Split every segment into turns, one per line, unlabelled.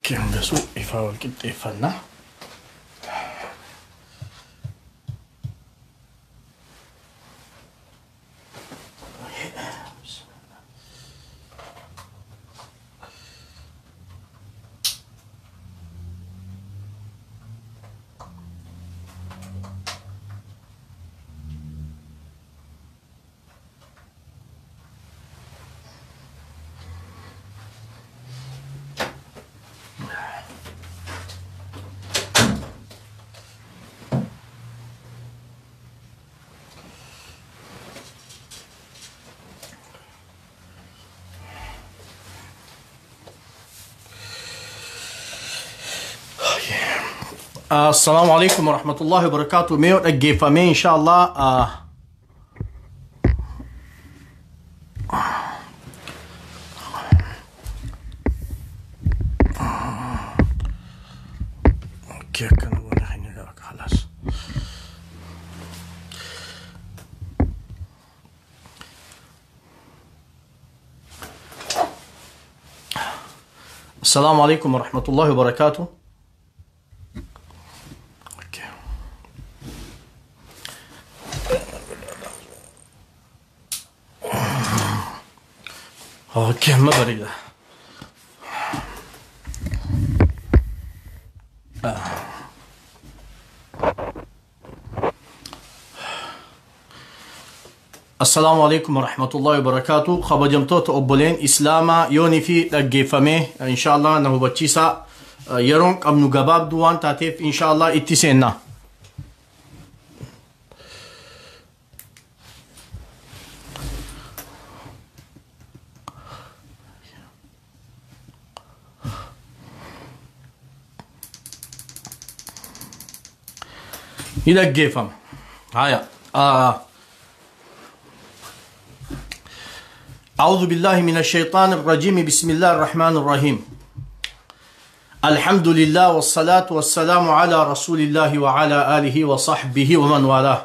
كان بسوق إفا كنت إفنا السلام عليكم ورحمة الله وبركاته. ميو أجيفامي إن شاء الله. أوكي كان ونحن لك خلاص. السلام عليكم ورحمة الله وبركاته. اوكي ما بريده. السلام عليكم ورحمة الله وبركاته. خبجمتوت أبولين إسلاما يوني في لقيفمه إن شاء الله نهو بچيسا يرون أمنو قباب دوان تاتيف إن شاء الله اتسينا. يلقيفم هايا أعوذ بالله من الشيطان الرجيم. بسم الله الرحمن الرحيم. الحمد لله والصلاة والسلام على رسول الله وعلى آله وصحبه ومن والاه.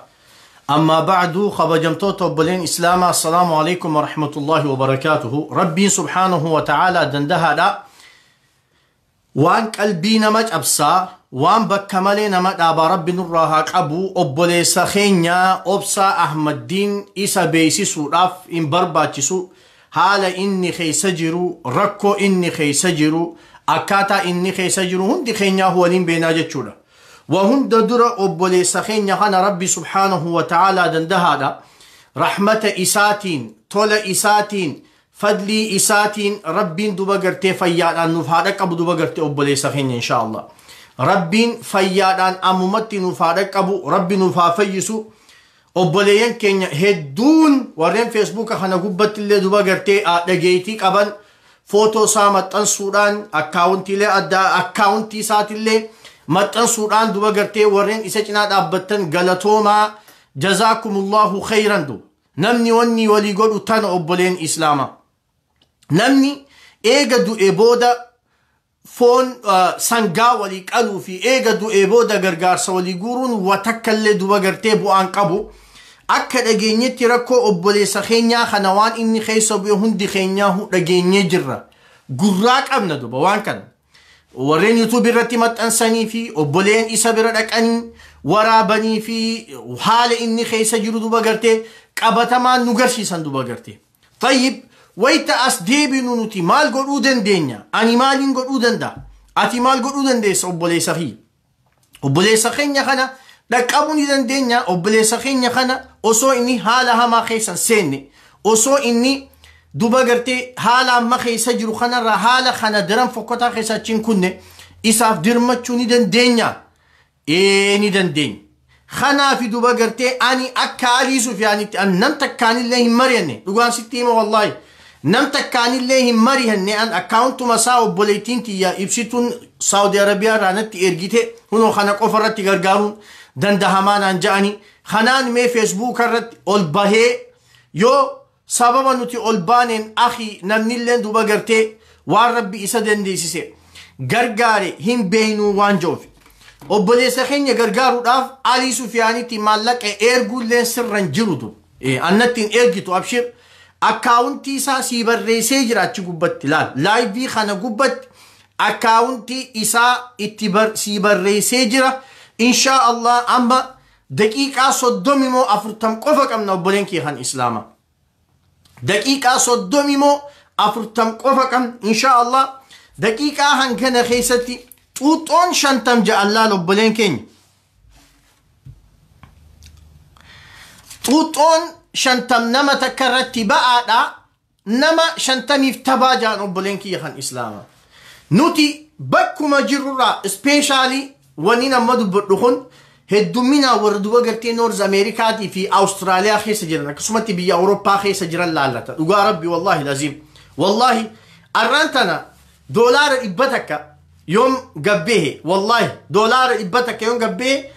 أما بعد خبجمتوت وبلين إسلاما. السلام عليكم ورحمة الله وبركاته. ربي سبحانه وتعالى دندها لا وان قلبي نمج أبسا وان بكمالي نمج أبا رب نراهاك أبو أبولي سخينيا أبسا أحمد دين إسا بيسي سوراف إن برباتيسو حالا إني خيسجرو ركو إني خيسجرو أكاتا إني خيسجرو هندي خينيا هو لين بيناجة شولا وهند در أبولي سخينيا خانا ربي سبحانه وتعالى دندها لا رحمة إساتين طول إساتين فضلي إساتين ربين دوبا قرتي فيادان نفادك أبو دوبا قرتي أبولي سخين إن شاء الله. ربين فيادان أمومتي نفادك أبو ربي نفافيسو أبوليين كينيا هدون ورين فيسبوك خانا قبت اللي دوبا قرتي لقيتيك أبن فوتو سامت أنصوران أكاونتي لي أدى أكاونتي سات اللي مت أنصوران دوبا قرتي ورين إساجنات أبتن غلطوما جزاكم الله خيرا دو نمني وني ولي قولوا تان أبولين إسلاما namni eega du'e booda foon sangaa walii qaluu fi eega du'e booda gargaarsa walii guuruun watakkallee duba gartee bu'aan qabu akka dhageenyetti rakkoo obboleessa keenyaa kana waan inni keessa bu'e hundi keenyaa dhageenyee jirra gurraa qabna duba waan kana warreen yuutuubii irratti maxxansanii fi obboleen isa bira dhaqanii waraabanii fi haala inni keessa jiru duba gartee qabatamaan nu garsiisan duba gartee tayyib ويتا أسديبي نونتي مال قرودن دينيا أني مالين قرودن دا أتي مال قرودن ديس أبولي سخي أبولي سخين يخنا لك أبوني دن دينيا أبولي سخين يخنا أسو إني حالا ما خيسا سيني أسو إني دوبا قرتي حالا ما خيسا جرو خنا را حالا خنا درم فقطا خيسا چين كنة إساف درمت چوني دن دينيا إيني دن دين خنا في دوبا قرتي أني أكالي سوفياني أن نمتكاني الله مريني لقوان ستيمة والله نمتك كان الله مريهن أن أكاونت مساو بوليتين تيا إبسيتون سعودي عربية رانت إرجيته هنو خنا قفرت تجارون دن دهمان أنجاني خنان مي فيسبوك رت أول يو سببا نتي أول أخي نمنيلن دوبا قرتي واربي إسدن ديسيسي غرغاري هم بينو وانجوف أبولي سخين يغرغارو داف علي سفياني تي مالك إيرغول لين سرن جرودو أنتين إرجيتو أبشر أكاونتي سا سيبر ريسي جراتي قبت لا لايفي خانا قبت akkaawuntii isaa itti si barreessee jira. Inshaa Allah amma daqiiqaa 30 moo 40 qofa qabna obboleen kiyyan islaama. daqiiqaa 30 moo 40 qofa qabna inshaa Allah. daqiiqaa hangana keessatti xuuxoon 50 ja'allaa obboleen keenya. xuuxoon 50 nama takka irratti ba'aadha. nama 50 tabaa jaan obboleen kiyyan islaama. nuti bakkuma jirurraa ispeeshaalii wani nama dubbadhu kun heddumminaa warra duba gartee Noorz Ameerikaatii fi Awustiraaliyaa keessa jiran akkasumatti biyya Awurooppaa keessa jiran laallata. dhugaa rabbi wallahi laziim. wallahi arraan tana doolaara 100 takka yoom gabbeehe wallahi doolaara 100 takka yoom gabbeehe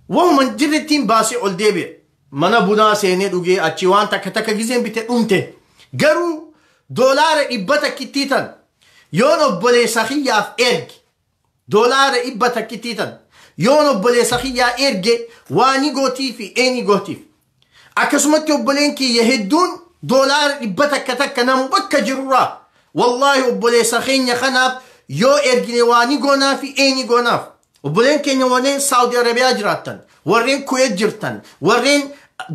wahuman jirrittiin baasee ol deebi'e. mana bunaa seenee dhugee achi waan takka takka gizeen bite dhumte. garuu doolaara 100 takkittii tan yoon obboleessa kiyyaaf erge doolaara 100 takkittii tan yoon obboleessa kiyyaa erge waani gootii fi eeni gootiif. akkasumatti obboleen kiyya hedduun doolaara 100 takka takka namu bakka jirurraa wallahi obboleessa keenya kanaaf yoo ergine waani goonaa fi eeni goonaaf. obboleen keenya warreen Saudi Arabiyaa jiraattan, warreen Kuwait jirtan, warreen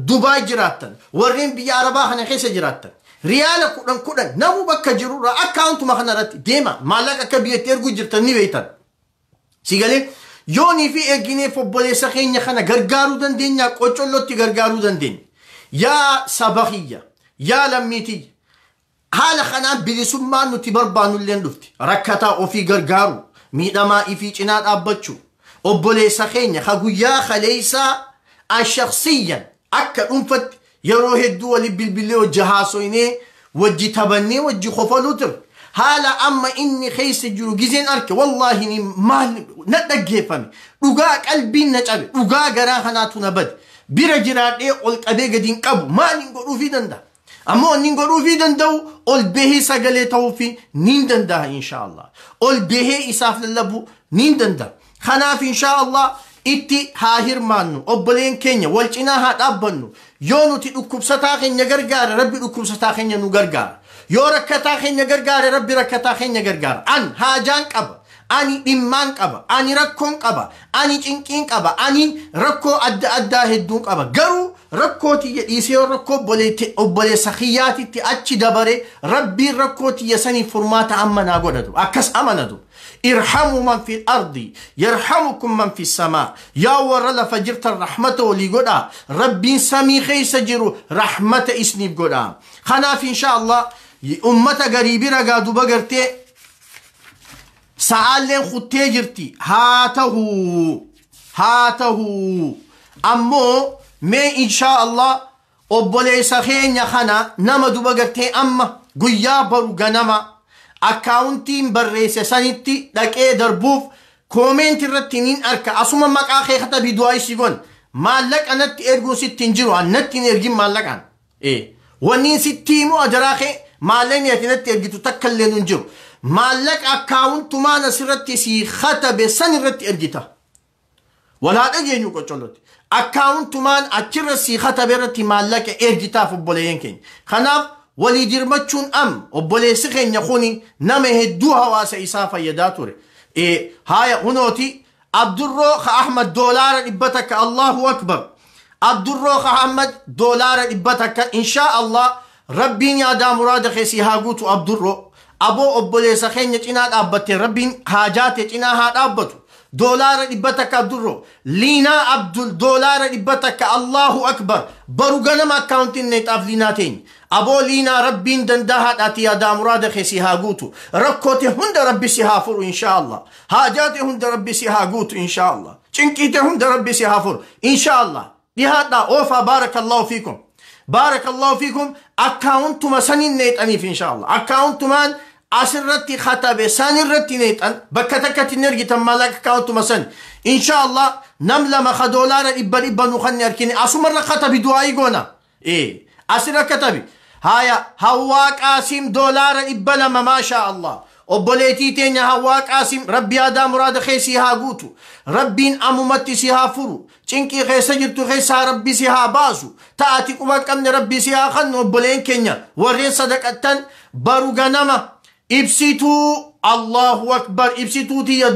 Dubai jiraattan, warreen biyya Arabaa kana keessa jiraattan riyaala 10 namu bakka jirurraa akkaawuntuma kanarratti deema maallaqa akka biyyatti erguu jirtan ni beektan. sigalee yoonii fi ergineef obboleessa keenya kana gargaaruu dandeenya, qocollotti gargaaruu dandeenya. yaa sabahiyya yaa lammiitiyya haala kanaan bilisummaan nuti barbaannulleen dhufti. rakkataa ofii gargaaru, miidhamaa ifii cinaa dhaabbachuu, obboleessa keenya ka guyyaa kaleessaa ashakhsiyyan akka dhuunfatti yeroo hedduu wali bilbilee wajji haasoynee wajji tabannee wajji qofaluu ture. haala amma inni keessa jiru gizeen arke wallahi ni maal na dhaggeeffame. dhugaa qalbiin na cabe, dhugaa garaa kanaatu na bade. bira jiraadhee ol qabee gadiin qabu maaliin godhuufii danda'a. ammoo inni godhuufii danda'u ol bahee sagalee ta'uufi ni danda'a inshaa Allah. ol bahee isaaf lallabu ni danda'a. kanaaf inshaa Allah itti haa hirmaannu, obboleen keenya wal cinaa haa dhaabbannu. yoo nuti dhukkubsataa keenya gargaare rabbi dhukkubsataa keenya nu gargaara. yoo rakkataa keenya gargaare rabbi rakkataa keenya gargaara. an haajaan qaba, ani dhimmaan qaba, ani rakkoon qaba, ani cinqiin qaba, ani rakkoo adda addaa hedduun qaba. garuu rakkooti dhiisee rakkoo obboleessa kiyyaatitti achi dabare rabbiin rakkooti yasanii furmaata amma naa godhatu akkas amanatu. irhamu man fi ardi yarhamukum man fi samaa. yaa warra lafa jirtan rahmata walii godhaa, rabbiin samii keessa jiru rahmata isniif godhaa. kanaaf inshaa Allah ummata garii bira gaa duba gartee sa'aalleen kuttee jirti. haa ta'u ammoo mee inshaa Allah obboleessa keenya kana nama duba gartee amma guyyaa baru ganama akkaawuntiin barreesse sanitti dhaqee darbuuf koomeenti irratti nin arka. asuma maqaa kee katabii du'aa isi gon maallaqa natti erguun sitti hin jiru. annatti hin ergin maallaqaan wanniin sitti himu ajaraa kee maallaqni ati natti ergitu takka illee hin jiru. maallaqa akkaawuntumaan asirratti si katabe san irratti ergita. walaa dhageenyu qocollotti akkaawuntumaan achirra si katabe irratti maallaqa ergitaaf obboleeyyan keenya. kanaaf walii jirmachuun obboleessi keenya kuni nama hedduu hawaasa isaa fayyadaa ture. haya hunooti abdurroo ka ahmad doolaara 100 takka. allahu akbar. abdurroo ka ahmad doolaara 100 takka inshaa Allah rabbiin yaadaa muraada keessi haa guutu. abdurroo aboo obboleessa keenya cinaa dhaabbatte rabbiin haajaate cinaa haa dhaabbatu. doolaara 100 takka abdurroo. liinaa abdul doolaara 100 takka. allahu akbar. baru ganama akkaawuntiin neexaaf liinaa teenya. aboo liinaa rabbiin dandahaadhaati yaadaa muraada keessi haa guutu. rakkoote hunda rabbi si haa furu inshaa Allah. haajaate hunda rabbi si haa guutu inshaa Allah. cinqiite hunda rabbi si haa furu inshaa Allah. dhihaadhaa oofaa baarakallahu fiikum. baarakallahu fiikum. akkaawuntuma sanin neexaniif inshaa Allah. akkaawuntumaan asirratti khatabe sanirratti neexan bakka takkatti hin ergitan maallaqa akkaawuntuma san inshaa Allah. nam lama ka doolaara 100 nu kanni arkine asumarra khatabi du'aayi goona. asirra katabi. haya hawaa qaasim doolaara 200 maashaa Allah. obboleetii teenya hawaa qaasim rabbi yaadaa muraada keessi haa guutu. rabbiin amumatti si haa furu. cinqii keessa jirtu keessaa rabbi si haa baasu. ta'ati quba qabne rabbi si haa kannu. obboleen keenya warreen sadaqattan baru ganama ibsituu Allahu akbar ibsituuti ya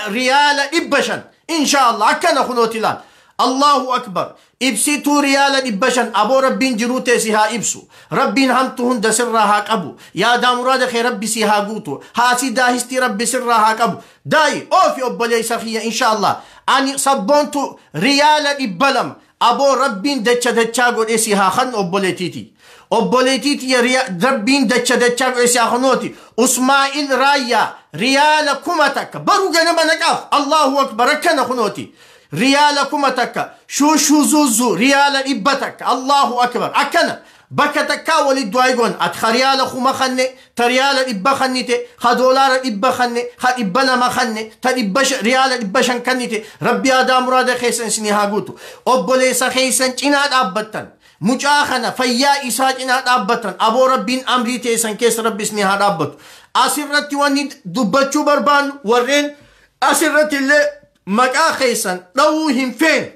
riyaala 500 inshaallah akkana kunooti laal Allahu akbar ibsituu riyaala 500 aboo rabbiin jiruu teesi haa ibsu rabbiin hamtu hunda sirraa haa qabu yaadaa muraada kee rabbi si haa guutu haasii daahistii rabbi sirraa haa qabu daayi oofi obboleessa kiyya inshaallah ani sabboontu riyaala 200 aboo rabbiin dachaa godhee si haa kan obboleetiiti ya rabbiin dachaa godhee si haa kanooti Usmaa'il Raayyaa riyaala 1000 takka baruu ganama naqaaf Allahu akbar akkana kunooti riyaala 1000 takka shushu zuzu riyaala 100 takka Allahu akbar akkana bakka takkaa wali du'aayigoon at riyaala 1000 khanne ta riyaala 100 khannite ha doolaara 100 khanne ha 200 khanne ta riyaala 500 kannite rabbi aadaa muraada keessan isinii haa guutu obboleessa keessan cinaa dhaabbattan mucaa kana fayyaa isaa cinaa dhaabbatan aboo rabbiin amrii teessan keessa rabbi isinii haa dhaabbatu asirratti wanni dubbachuu barbaannu warreen asirratti illee maqaa keessan dhawuu hin feene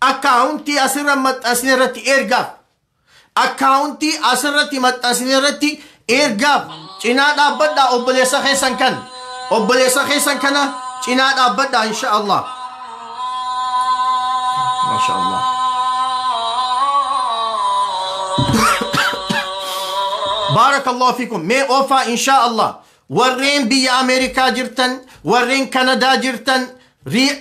akkaawuntii asirra maxxansine irratti ergaaf akkaawuntii asirratti maxxansine irratti ergaaf cinaa dhaabbadhaa obboleessa keessan kana cinaa dhaabbadhaa insha Allah masha Allah barakallahu fikum mee oofaa insha Allah warreen biyya Ameerikaa jirtan warreen Kanadaa jirtan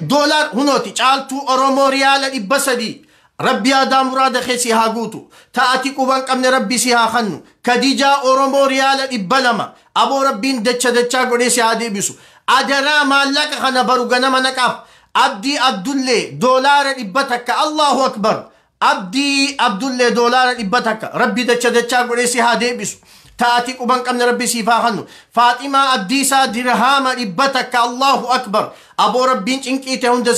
دولار هنوتي جالتو أرومو ريال 300 ربي آدم مراد خيسي هاغوتو تأتي كوبان قمن ربي سيها خنو كديجا أورومو ريال 200 أبو ربين دچا قوليسي عادي بيسو أدرا مالك خنا بروغنا منكاف عبدي عبدالله دولار 200 الله أكبر عبدي عبدالله دولار 200 ربي دچا قوليسي عادي بيسو تأتي كوبان قمن ربي سيها خنو فاطمة عبديسا درهام 200 الله أكبر أبو ربين إنك هند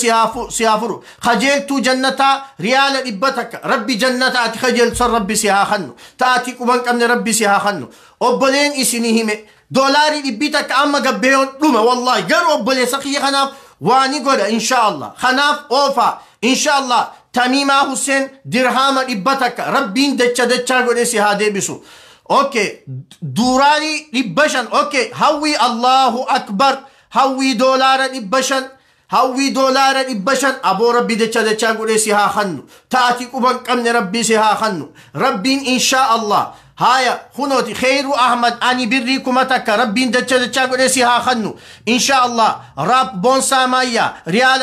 سيافرو خجلت جنة ريال 200 ربي جنة أتي خجل صر ربي سيها خنو تأتي كوبان قمن ربي سيها خنو أبلين إسنيهم دولار 200 أما قبيون لما والله قروا أبلين سقي خناف واني قول إن شاء الله خناف أوفا إن شاء الله تميمة حسين درهام 200 ربين دچا قول سيها دي بسو اوكي دوراري 200 اوكي هوي الله اكبر هوي دولار 200 هوي دولار 200 ابو ربي دچا غوري سيها خنو تاتي كوبان قمن ربي سيها خنو ربين ان شاء الله هايا خنوتي خير احمد اني بريكم تك ربين دچا غوري سيها خنو ان شاء الله رب بونسا مايا ريال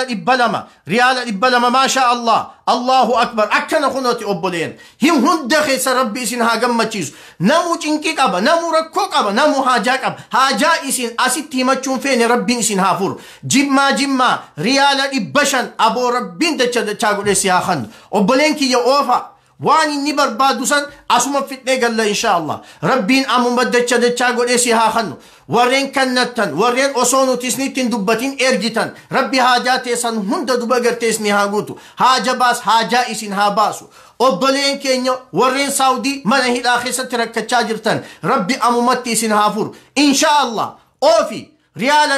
إبلما ما شاء الله الله أكبر أكنا خنوتي أبولين هم هند خيس ربي إسن هاجم ما تشيز نمو تنكيك أبا نمو ركوك أبا نمو هاجاك أبا هاجا إسن أسيتي ما تشون فين ربي إسن هافور جمّا ريال إبشن أبو ربين دچا غوري سيها خن أبولين كي يوفا واني نبر بادوسان أسمى فتنة قال إن شاء الله ربين أمم بدچا غوري سيها خن ورين كنتن ورين أصونو تسنيتين دبتين إرجتن ربي حاجات يسن هند دبغر تسني هاغوتو حاجة باس حاجة إسن هاباسو أبلين كينيو ورين سعودي منهي الآخر سترك تشاجرتن ربي أمومتي إسن هافور إن شاء الله أوفي ريال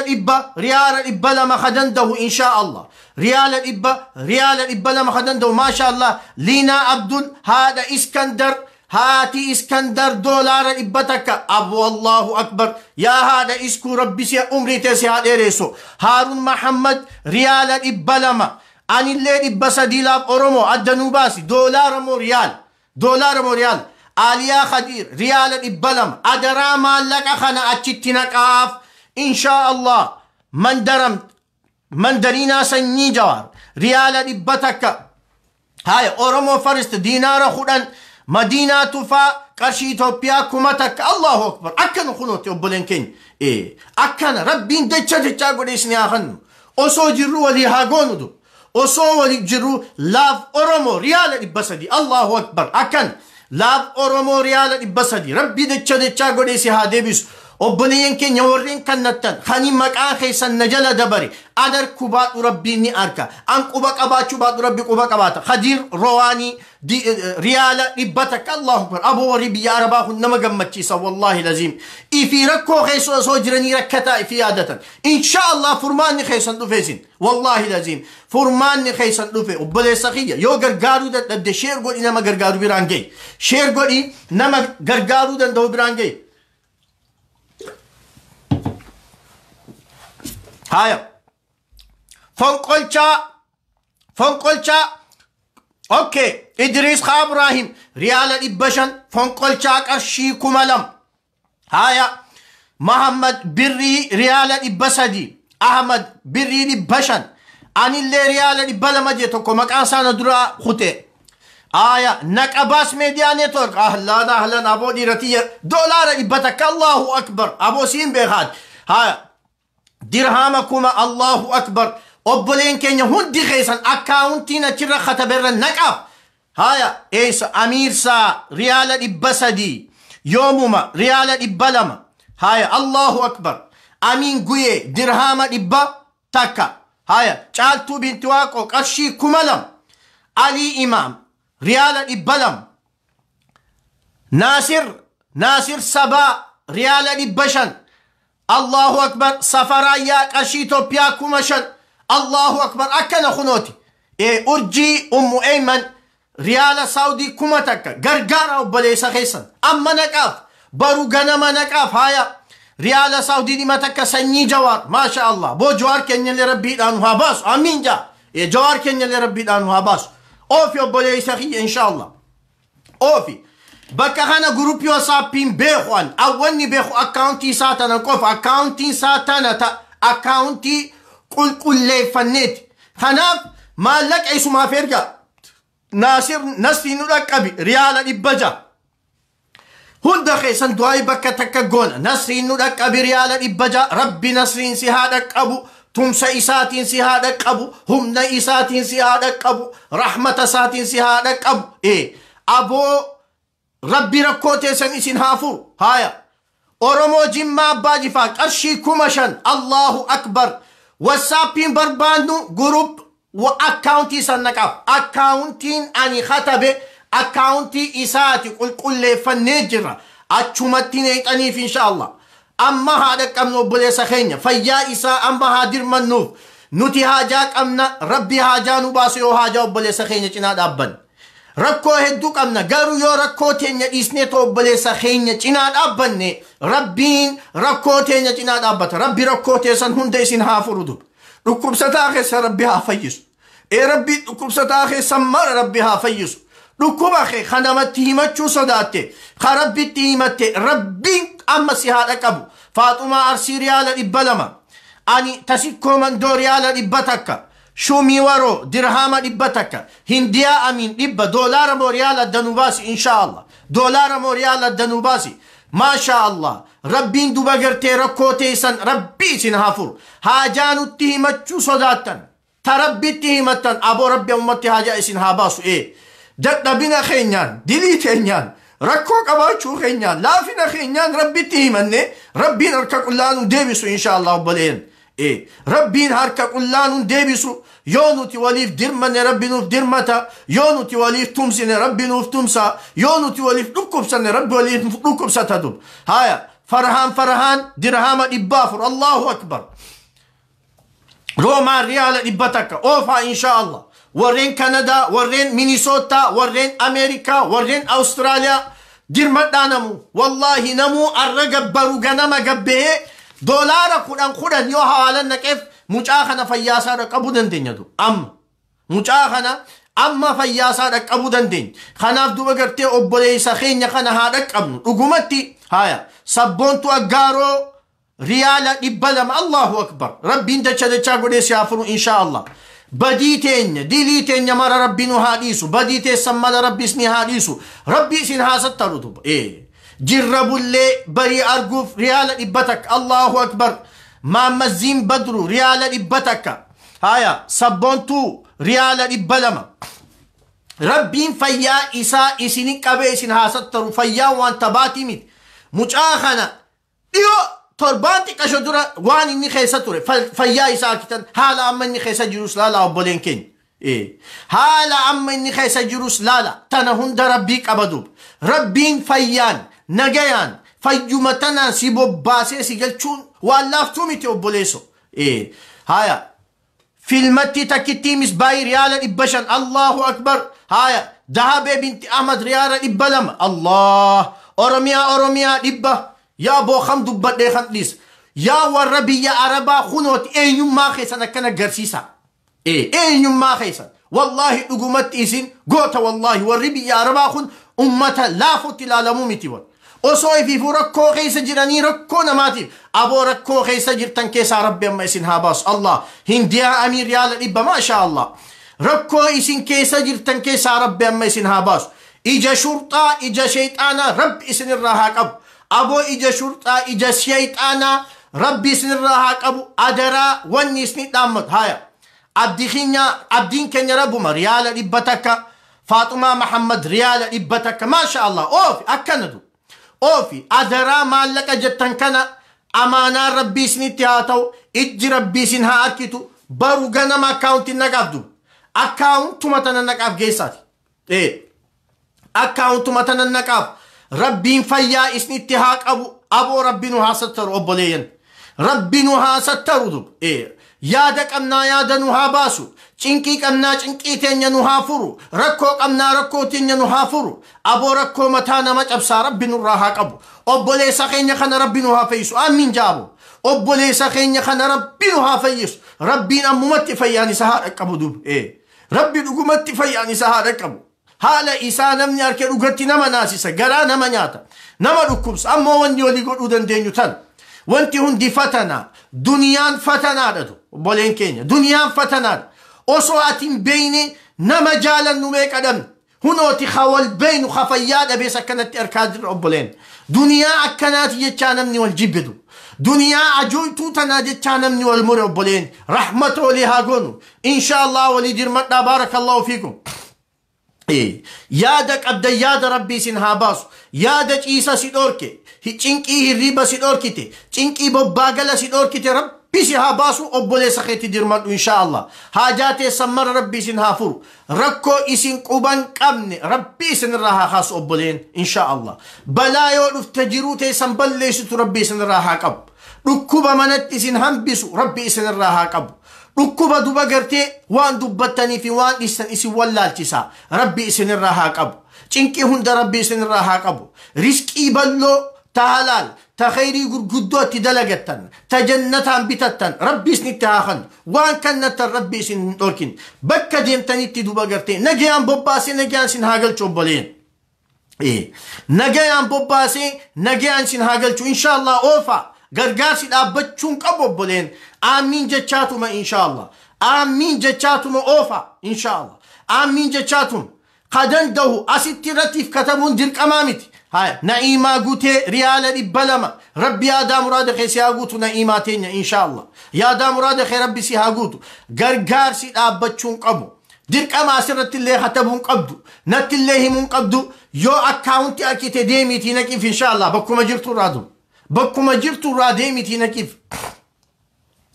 الإبا لما خدنده إن شاء الله ريال الإبا لما خدنده ما شاء الله لينا عبد هذا إسكندر هاتي اسكندر دولار 200 ابو الله اكبر يا هذا اسكو ربي سي عمري تسي هذا ريسو هارون محمد ريال ابلما ان اللي بسدي لاب اورومو الدنوباسي دولار مو ريال عليا خدير ريال ابلم ادرا مالك خنا اتشتنقاف ان شاء الله من درينا سني جوار ريال 200 هاي اورومو فرست دينار خدن مدينة تفا قرشي إثيوبيا كوماتك الله أكبر أكن خنوتي أبولنكين إيه أكن ربين دچا غودي سني أخن أوسو جرو ولي هاغونو دو أوسو ولي جرو لاف أورومو ريال إبسدي الله أكبر أكن لاف أورومو ريال إبسدي ربي دچا غودي سي هاديبس أبولين كين يورين كنتن خاني مكان خيسن نجل دبري أدر كوبات ربي ني أركا أن كوبا كباتشو بات ربي كوبا كباتا خدير رواني دي ريال إبتك الله أكبر أبو ربي يا رباه نما قمتشيسا والله لازم إفي ركو خيسو سوجرني ركتا إفي عادة إن شاء الله فرمان خيسن دوفيسين والله لازم فرمان خيسن دوفي وبلي سخية يو غرغارو دا شير قول إنما غرغارو برانجي شير قول إنما غرغارو دا دو برانجي Haya. Fonqolcha. Okay. Idris Kha Ibrahim. Riyala 500. Fonqolcha qarshii 2000. Haya. Muhammad Birri riyala 300. Ahmad Birri 500. Anillee riyala 200 je tokko maqaan sana dura khute. Aya Naqabas Media Network. Ahlan abo diratiya dolara ibataka Allahu akbar. Abo sin bekhad. Haya dirhamakuma Allahu akbar. Obboleen keenya hundi keessan akkaawuntiin achirra khataberra naqab. Haya Eesa Amirsa riyala 300. Yoomuma riyala 200. Haya Allahu akbar. Amin Guye dirhama 100 Haya Caaltuu binti Waaqoo qarshii 2000. Ali Imam riyala 200. Nasir Sabaa riyala 500. Allahu akbar. Safarayyaa qarshii Itoophiyaa 5,000. Allahu akbar. Akkana kunooti. Urjii Ummu Eyman riyala Saawudii 1,000. Gargaara obboleessa keessan. Amma naqaaf. Baru ganama naqaaf. Haya riyala Saawudii 1,000 sanyii Jawaar. Maasha Allah. Boo Jawaar keenya illee rabbiidhaan haa baasu. Amiin jaa. Jawaar keenya illee rabbiidhaan haa baasu. Oofi obboleessa kiyya inshallah. Oofi. Bakka kana gruupii WhatsAppiin beeku'an. Awwanni beeku akkaawuntii saatana qofa. Akkaawuntiin saatana ta akkaawuntii qulqulleeffanneeti. Kanaaf maallaqa isumaaf erga. Nasrii nu dhaqqabi riyala 600. Hunda keessan du'aayi bakka takka goona. Nasriin nu dhaqqabi riyala 600. Rabbi nasriin si haa dhaqqabu. Tumsa isaatiin si haa dhaqqabu. Humna isaatiin si haa dhaqqabu. Rahmata isaatiin si haa dhaqqabu. Aboo Rabbi rakkoo teessan isin haa furu. Haya Oromoo Jimmaa Abbaa Jifaa qarshii 5,000. Allahu akbar. WhatsAppiin barbaannu gurup wa akkaawuntii san naqaaf. Akkaawuntiin ani khatabe akkaawuntii isaati qulqulleeffannee jirra. Achumatti neexaniif inshallah. Amma haa dhaqqabnu obboleessa keenya. Fayyaa isaa amma haa dirmannuuf. Nuti haajaa qabna. Rabbi haajaa nu baasu yoo haajaa obboleessa keenya cinaa dhaabban. Rakkoo hedduu qabna. Garuu yoo rakkoo teenya dhiisnee too obboleessa keenya cinaa dhaabbanne Rabbiin rakkoo teenya cinaa dhaabbata. Rabbi rakkoo teessan hunda isin haa furu. Dhukkubsataa keessa Rabbi haa fayyisu. Rabbi dhukkubsataa keessa mara Rabbi haa fayyisu. Dhukkuba kee kan namatti himachuu sodaatte. Kan Rabbitti himatte Rabbiin amma si haa dhaqqabu. Faaxumaa Arsii riyala 200. Ani Tasikkoo Mandoo riyala 100. Shumii Waroo dirhama 100. Hindiyaa Amin 100. Doolaara moo riyala Danubaasi inshallah. Doolaara moo riyala Danubaasi. Maasha Allah. Rabbiin duba gartee rakkoo teessan Rabbi isin haa furu. Haajaa nutti himachuu sodaattan. Ta Rabbitti himattan aboo Rabbi ummatti haajaa isin haa baasu. Dadhabina keenyaan dilii keenyaan rakkoo qabaachuu keenyaan laafina keenyaan Rabbitti himanne Rabbiin harka qullaanuu deebisu inshallah obboleen. Rabbiin harka qullaanuu deebisu. Yoo nuti waliif dirmanne Rabbi nuuf dirmata. Yoo nuti waliif tumsine Rabbi nuuf tumsa. Yoo nuti waliif dhukkubsanne Rabbi waliif dhukkubsata dub. Haya Farhaan dirhama 400. Allahu akbar. Roomaa riyala 100. Oofa inshallah. Warreen Canada, warreen Minnesota, warreen Amerika, warreen Australia dirmadhaa namu. Wallahi namu arra gabbaru ganama gabbee doolaara 10 yoo hawaalan naqeef mucaa kana fayyaasaa dhaqqabuu dandeenya. Mucaa kana amma fayyaasaa dhaqqabuu dandeenya. Kanaaf duba gartee obboleessa keenya kana haa dhaqqabnu. Dhugumatti haya sabboontu aggaaroo riyala 200. Allahu akbar. Rabbiin dachaa godhee si haa furu inshallah. Badii teenya dilii teenya mara Rabbi nu haa dhiisu. Badii teessan mala Rabbi isni haa dhiisu. Rabbi isin haa sattaru. Jirrabullee barii arguuf riyala 100. Allahu akbar. Maammaziin Badru riyala 100. Haya sabboontuu riyala 200. Rabbiin fayyaa isaa isini qabee isin haa sattaru. Fayyaa waan tabaatii miti. Mucaa kana dhiyoo torbaanti qasho dura waan inni keessa ture fayyaa isaa kitan haala amma inni keessa jirus laala obboleen keenya. Haala amma inni keessa jirus laala tana hunda Rabbii qabadu. Rabbiin fayyaan nagayaan fayyuma tanaan si bobbaasee si galchuun waan laaftuu miti obboleesso. Haya filmatti takkitti Misbaayii riyala 500. Allahu akbar. Haya Dahabee binti Ahmad riyala 200. Allah Oromiyaa 100. Ya boo xam dubbadhee kan dhiis. yaa warra biyya arabaa kunooti eenyummaa keessan akkana agarsiisa eenyummaa keessan wallahi dhugumatti isin goota wallahi warri biyya arabaa kun ummata laafutti ilaalamuu miti wal osoo ifiifuu rakkoo keessa jiranii rakkoo namaatiif aboo rakkoo keessa jirtan keessaa rabbi amma isin haa baasu Allah hindiyaa amiir yaala dhibba maasha Allah rakkoo isin keessa jirtan keessaa rabbi amma isin haa baasu ija shurxaa ija shayxaanaa rabbi isin irraa haa qabu aboo ija shurxaa ija shayxaanaa rabbi isin irraa haa qabu adaraa wanni isin dhaammatu haya abdiin keenya rabbuma riyaala dhibba takka Faaxumaa Muhammad riyaala dhibba takka maasha Allah oofi akkanatu oofi adaraa maallaqa jettan kana amaanaa rabbii isinitti haa ta'u ijji rabbii isin haa arkitu baru ganama akkaawuntiin naqaabdu akkaawuntuma tana naqaaf geessaati akkaawuntuma tana naqaaf rabbiin fayyaa isinitti haa qabu aboo rabbiin haa sattaru obboleeyyan rabbiin haa sattaru yaada qabnaa yaada nu haa baasu cinqii qabnaa cinqii teenya nu haa furu rakkoo qabnaa rakkoo teenya nu haa furu aboo rakkoo mataa nama cabsaa rabbi nurraa haa qabu obboleessa keenya kana rabbi nu haa fayyisu amiin jaabo obboleessa keenya kana rabbi nu haa fayyisu rabbiin ammumatti fayyaan isa haa dhaqqabu dub rabbi dhugumatti fayyaan isa haa dhaqqabu haala isaa namni harkee dhugatti nama naasisa garaa nama nyaata nama dhukkubsa ammoo wanni walii godhuu dandeenyu tan wanti hundi fatanaa duniyaan fatanaadha obboleen keenya duniyaan fatanaadha osoo atin beeyne nama jaalannu meeqa dhabne hunooti khawal beeynu khafayyaa dhabees akkanatti arkaa jirra obboleen duniyaa akkanaati jechaa namni wal jibbidu duniyaa ajoytuu tanaa jechaa namni wal mure obboleen rahmata walii haa goonu insha Allah walii dirmadhaa baarakallahu fiikum yaada qabdan yaada rabbii isin haa baasu yaada ciisa si dhorke cinqii hirriba si dhorkite cinqii bobbaagala si dhorkite rabbi si haa baasu obboleessa keetti dirmadhu insha Allah haajaatee sammara rabbi isin haa furu rakkoo isin quban qabne rabbi isin irraa haa kaasu obboleen insha Allah balaa yoo dhufte jiruu teessan balleessitu rabbi isin irraa haa qabu dhukkuba manatti isin hambisu rabbi isin irraa haa qabu dhukkuba duba gartee waan dubbattanii fi waan dhiistan isin wallaalchisa rabbi isin irraa haa qabu cinqii hunda rabbi isin irraa haa qabu riskii balloo ta halaal ta khayrii gurguddootti dalagattan ta jannataan bitattan rabbi isinitti haa kennu waan kannattan rabbi isin hin dhorkin bakka deemtanitti duba gartee nagayaan bobbaasee nagayaan isin haa galchu obboleen nagayaan bobbaasee nagayaan isin haa galchu insha Allah oofa gargaarsi dhaabbachuun qabu obboleen amiin jechaatuma insha Allah amiin jechaatuma oofa insha Allah amiin jechaatuma qadandahu asitti ratiif katabuun dirqamaa miti هاي نعيما قوتي ريال إبلما ربي يا دا مراد خي سيهاقوتو نعيما تينيا إن شاء الله يا دا مراد خي ربي سيهاقوتو غرغار سي دابتشون قبو ديرك أما سرت اللي خطبون قبدو نت اللي همون قبدو يو أكاونتي أكيتي ديمي تينا كيف إن شاء الله بكو مجرتو رادو بكو مجرتو راديمي تينا كيف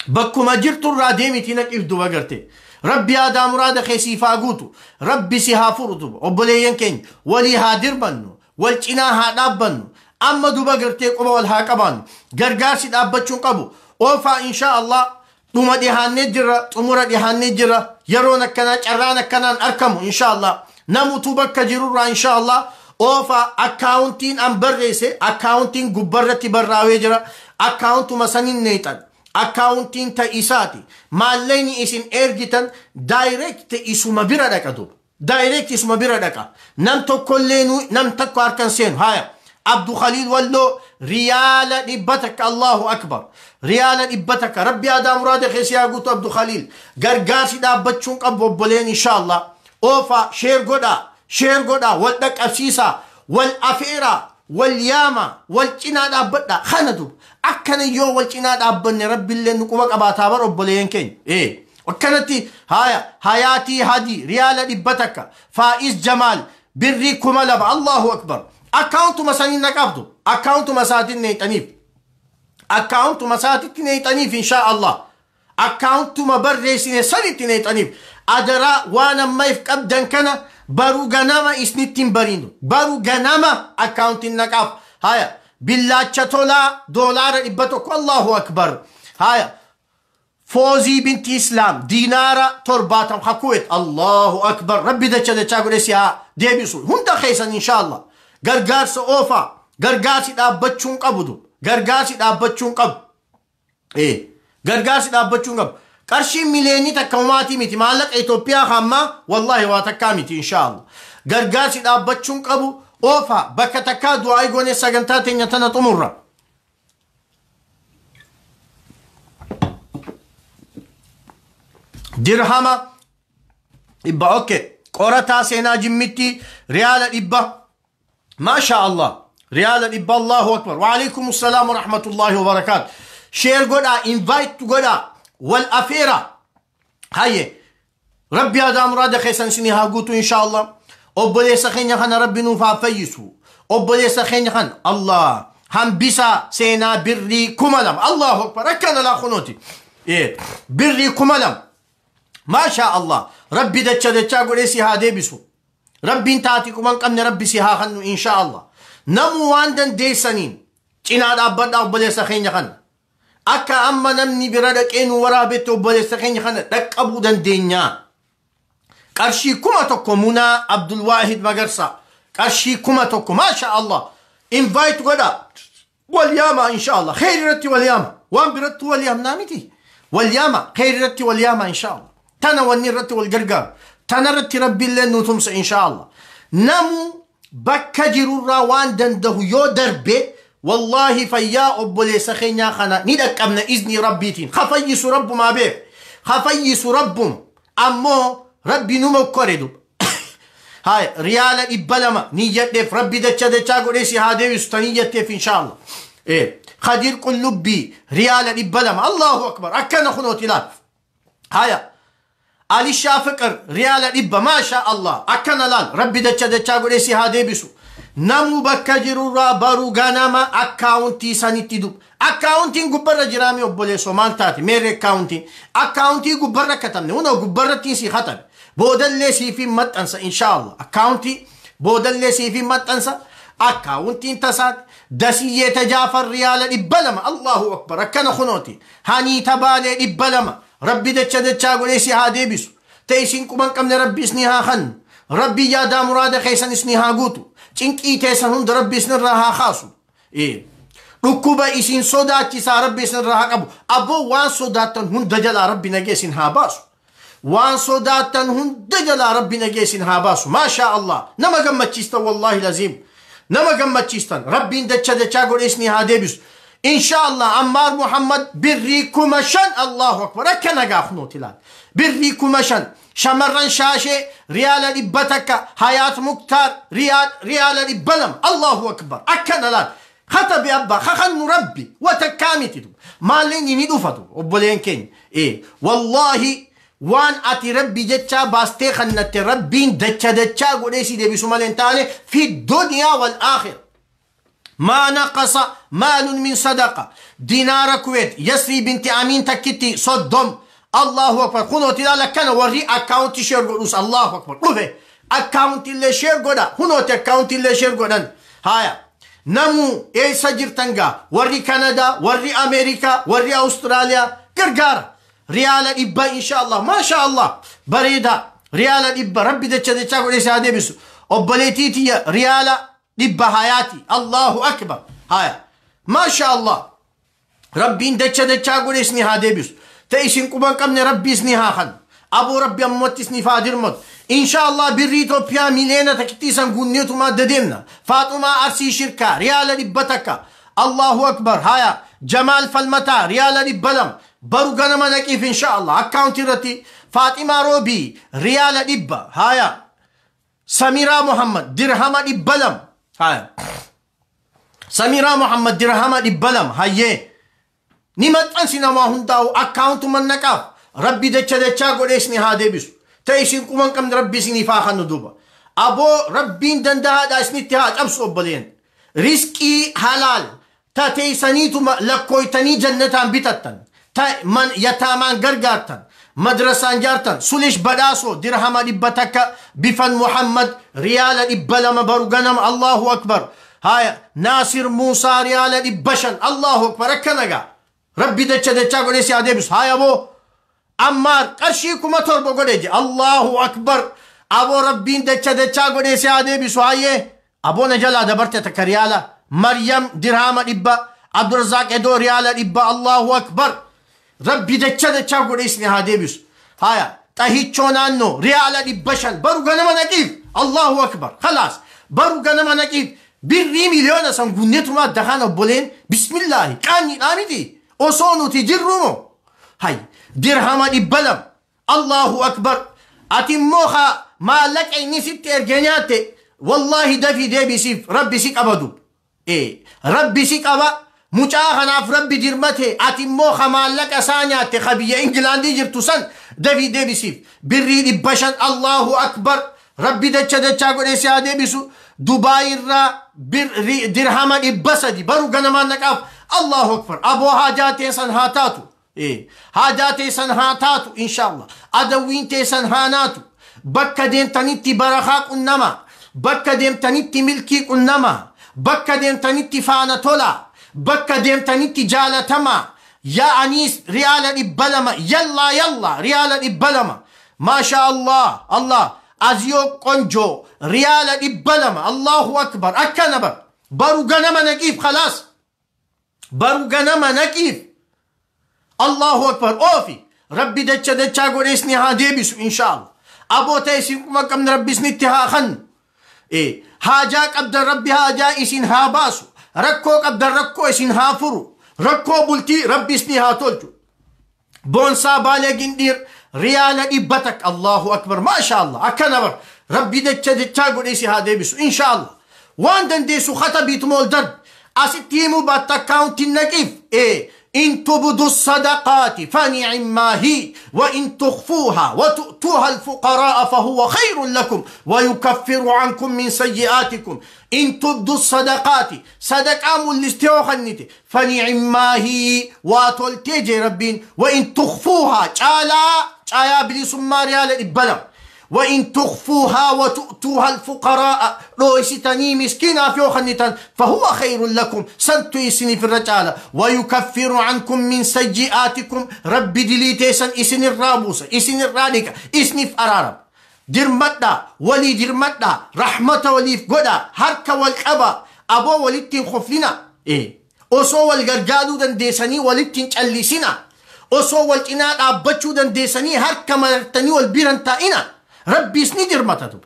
بكو مجرتو راديمي تينا كيف دو بغرتي ربي يا دا مراد خي سيفاقوتو ربي سيهافرتو أبوليين كين ولي هادر بنو والجناها دابن أما دوبا قرتي قبا والهاقبان قرقاسي دابتشون قبو أوفا إن شاء الله دوما ديهان نجرة أمورا ديهان نجرة يرونا كنا جرانا كنا أركمو إن شاء الله نمو توبك جرورا إن شاء الله أوفا أكاونتين أم برغيسي أكاونتين قبرتي براوي جرا أكاونتو مسانين نيتان أكاونتين تا إساتي ماليني إسين إرجتان دايركت إسو مبيرا داكا دوب دايركت اسمه بيردك نمتو كلينو نمتكو أركان سينو هايا عبد خليل ولو ريال إبتك الله أكبر ريال إبتك ربي آدم مراد خيسيا قوتو عبد خليل غرغاسي دا بچون قبو بولين إن شاء الله أوفا شير غودا والدك أفسيسا والأفيرا والياما والجنا دا بدا خاندو أكنا يو والجنا دا بني ربي اللي نقوك أباتابر وبولين كين وكانتي حياتي هادي ريال إبتك فائز جمال بري كمالب الله أكبر أكاونت مسانين نقابدو أكاونت مساتين نيتانيف أكاونت مساتين نيتانيف إن شاء الله أكاونت مبرسين سنت نيتانيف أدرا وانا ما يفقب دنكنا بارو غناما إسنتين بريندو بارو غناما أكاونت نقاب بالله چطولا دولار إبتك الله أكبر فوزي بنت إسلام دينارا ترباتم حكويت الله أكبر ربي دا چده چاقو رسيها ديبسو هندا خيسان إن شاء الله غرغارس أوفا غرغارسي دا بچون قبدو غرغارسي دا بچون قب gargaarsi dhaabbachuu qabu. Qarshiin miliyoonii takka umaatii miti maallaqa Itoophiyaa hamma wallahi waa takkaa miti inshaallah. Gargaarsi dhaabbachuu qabu oofa bakka takkaa du'aa goone sagantaa teenya tana xumurra. Dirhama dhibba qorataa seenaa jimmitti riyaala dhibba maasha Allah riyaala dhibba Allahu akbar wa alaikum assalaam wa rahmatullahi wa barakaatu. Share godhaa invite godhaa wal afeera hayye rabbi aadaa muraada keessan isinii haa guutu inshaallah. Obboleessa keenya kana rabbi nuuf haa fayyisu. Obboleessa keenya kana Allah hambisa seenaa birrii 2000 Allahu akbar akkana laa kunooti birrii 2000 maasha Allah rabbi dachaa godhee si haa deebisu. Rabbiin taati kuman qabne rabbi si haa kennu inshaallah. Namu waan dandeessaniin cinaa dhaabbadhaa obboleessa keenya kana akka amma namni bira dhaqee nu waraabetti obboleessa keenya kana dhaqqabuu dandeenya. Qarshii 1,000 Munaa Abdulwaahid Magarsa qarshii 1,000 maasha Allah invite godha wal yaama inshaallah khayri irratti wal yaama waan biratti wal yaamnaa miti wal yaama khayri irratti wal yaama inshaallah. Tana wanni irratti wal gargaaru tana irratti rabbiillee nu tumsa inshaallah. Namu bakka jirurraa waan dandahu yoo darbe والله فيا أبولي سخينيا خنا ندك أبنا إذن ربيتين خفيس رب ما به خفيس ربهم أمو ربي نمو كوردو هاي ريال إبلما نيجت دف ربي دتشا دتشا قوليسي هادي وستنيجت دف إن شاء الله خدير كل لبي ريال إبلما الله أكبر أكنا خنوتي لاف هاي علي الشافقر ريال إبا ما شاء الله أكنا لان ربي دتشا دتشا قوليسي هادي بسو namu bakka jirurraa baruu ganama akkaawuntii sanitti dub akkaawuntiin gubbarra jiraami obboleessoo maal taate meerre akkaawuntii gubbarra katabne hunoo gubbarrattiin si katabe boodallee siifin maxxansa inshaallah akkaawuntii boodallee siifin maxxansa akkaawuntiin tasaate dasiyyee tajaafar riyaala 200 Allahu akbar akkana kunooti hanii tabaalee 200 rabbi dachaa godhee si haa deebisu teessin quban qabne rabbi isni haa khannu rabbi yaadaa muraada keessan isni haa guutu cinqii teessan hunda rabbi isinirraa haa kaasu dhukkuba isin sodaachisaa rabbi isinirraa haa qabu aboo waan sodaattan hunda jalaa rabbi nagee isin haa baasu waan sodaattan hunda jalaa rabbi nagee isin haa baasu maashaa Allah nama gammachiistan wallahi laziim nama gammachiistan rabbiin dachaa godhee isni haa deebisu inshaallah. Ammaar Muhammad birrii 5,000 Allahu akbar akka nagaa kunuuti laal birrii 5,000 شمرن شاشة ريال دبتك حياة مختار ريال دبلم الله أكبر أكنا لا خطب أبا خخن ربي وتكامتي ما لين ندوفتو وبلين كين والله وان أتي ربي جتشا باستي خنت ربين دتشا قوليسي دي بسمالين تاني في الدنيا والآخر ما نقص مال من صدقة دينار كويت يسري بنت أمين تكتي صدم الله أكبر خنوتي لا كان وري أكاونتي شير قدوس الله أكبر قفه أكاونتي اللي شير قدا خنوتي أكاونتي اللي شير قدا هايا نمو إيه سجر تنجا وري كندا وري أمريكا وري أستراليا قرقار ريال إبا إن شاء الله ما شاء الله بريدة ريال إبا ربي دتشا قولي سادي بسو أبليتيتي ريال إبا حياتي الله أكبر هايا ما شاء الله ربي دتشا قولي سني هادي بسو تيسين قبان قمنا ربي اسني هاخن أبو ربي أموت اسني فادر موت إن شاء الله بريتو بيا ميلينا تكتيسان قنيتو ما ددمنا فاطمة أرسي شركة ريال ربتك الله أكبر هايا جمال فالمتا ريال ربلم برغانا ما نكيف إن شاء الله أكاونتي رتي فاطمة روبي ريال ربا هايا سميرة محمد درهم ربلم هايا سميرة محمد درهم ربلم هايا نمت أنسنا ما هنداو أكاونت من نكاف ربي دچا قوليسني هادي بسو تيسين كمان كم ربي سني فاخن ندوبا أبو ربين دندا دا اسني اتحاد أبسو بلين رزقي حلال تا تيسانيتو لكويتني جنتان بيتتن تا من يتامان غرغارتن مدرسان جارتن سوليش بداسو درهم دبتك بفن محمد ريال دبلم برغنم الله أكبر هاي ناصر موسى ريال دبشن الله أكبر كنغا ربي دچا قوليسي عديبس هاي أبو أمار قرشيكم تربو قوليجي الله أكبر أبو ربين دچا قوليسي عديبس هاي أبو نجلا دبرت ريالا مريم درهم إبا عبد الرزاق إدو ريالا إبا الله أكبر Rabbi dachaa godhe isni haa deebisu. Haya xahichoo naannoo riyaala 500 baru ganama naqiif. Allahu akbar. Khalaas. Baru ganama naqiif. Birrii miliyoona san gunneetuma dahaan obboleen bismillaahi qaanyiidhaa miti. Osoo nuti jirrumo. Hay dirhama 200. Allahu akbar. Ati immoo maallaqa inni sitti erge nyaatte wallahi dafii deebisiif rabbi si qabadu. Rabbi si qaba. Mucaa kanaaf rabbi dirmate ati immoo maallaqa isaa nyaatte biyya Ingilaandii jirtu san dafii deebisiif. Birrii 500. Allahu akbar. Rabbi dachaa godhe si haa deebisu. Dubaay irraa dirhama 300 baru ganamaan naqaaf. Allahu akbar. Aboo haajaa teessan haa taatu. Haajaa teessan haa taatu inshallah. Adawwiin teessan haa naatu. Bakka deemtanitti barakaa qunnama. Bakka deemtanitti milkii qunnama. Bakka deemtanitti faana tola. Bakka deemtanitti jaalatama. Yaa'aniis riyaala 200. Yalla riyaala 200. Maasha Allah. Allah. Aziyoo qonjoo riyaala 200. Allahu akbar. Akkana bar. Baru ganama naqiif khalaas. Baru ganama naqiif. Allahu akbar. Oofi. Rabbi dachaa godhe isni haa deebisu inshallah. Aboota isin kuma qabne rabbi isnitti haa khannu. Haajaa qabdan rabbi haajaa isin haa baasu. Rakkoo qabdan rakkoo isin haa furu. Rakkoo bultii rabbi isni haa tolchu. Boonsaa baalee gindiir riyaala 100. Allahu akbar. Maasha Allah. Akkana bar. Rabbi dachaa godhe isi haa deebisu inshallah. Waan dandeessu khatabiitu mool darb. Asitti himuu baatta akkaawuntiin naqiif. إن تبدوا الصدقات فنعما هي وإن تخفوها وتؤتوها الفقراء فهو خير لكم ويكفر عنكم من سيئاتكم. إن تبدوا الصدقات صدقة ملستيوخنتي فنعما هي واتولتيجي ربين. وإن تخفوها جالا بلي سماريا لإبلا. وإن تخفوها وتؤتوها الفقراء رويستني مسكينة في خنتان فهو خير لكم سنتويسني في الرجالة ويكفر عنكم من سيئاتكم. ربي دليتيسن إسن الرابوسة إسن الرادكة إسن في أرارب درمتنا ولي درمتنا رحمة ولي في قدا هركا والكبا أبو ولدتين خفلنا أصو والغرجالو دن ديساني ولدتين تأليسنا أصو والإناد أبتشو دن ديساني هركا مرتني والبيران تائنا. ربي اسني درمتا دوب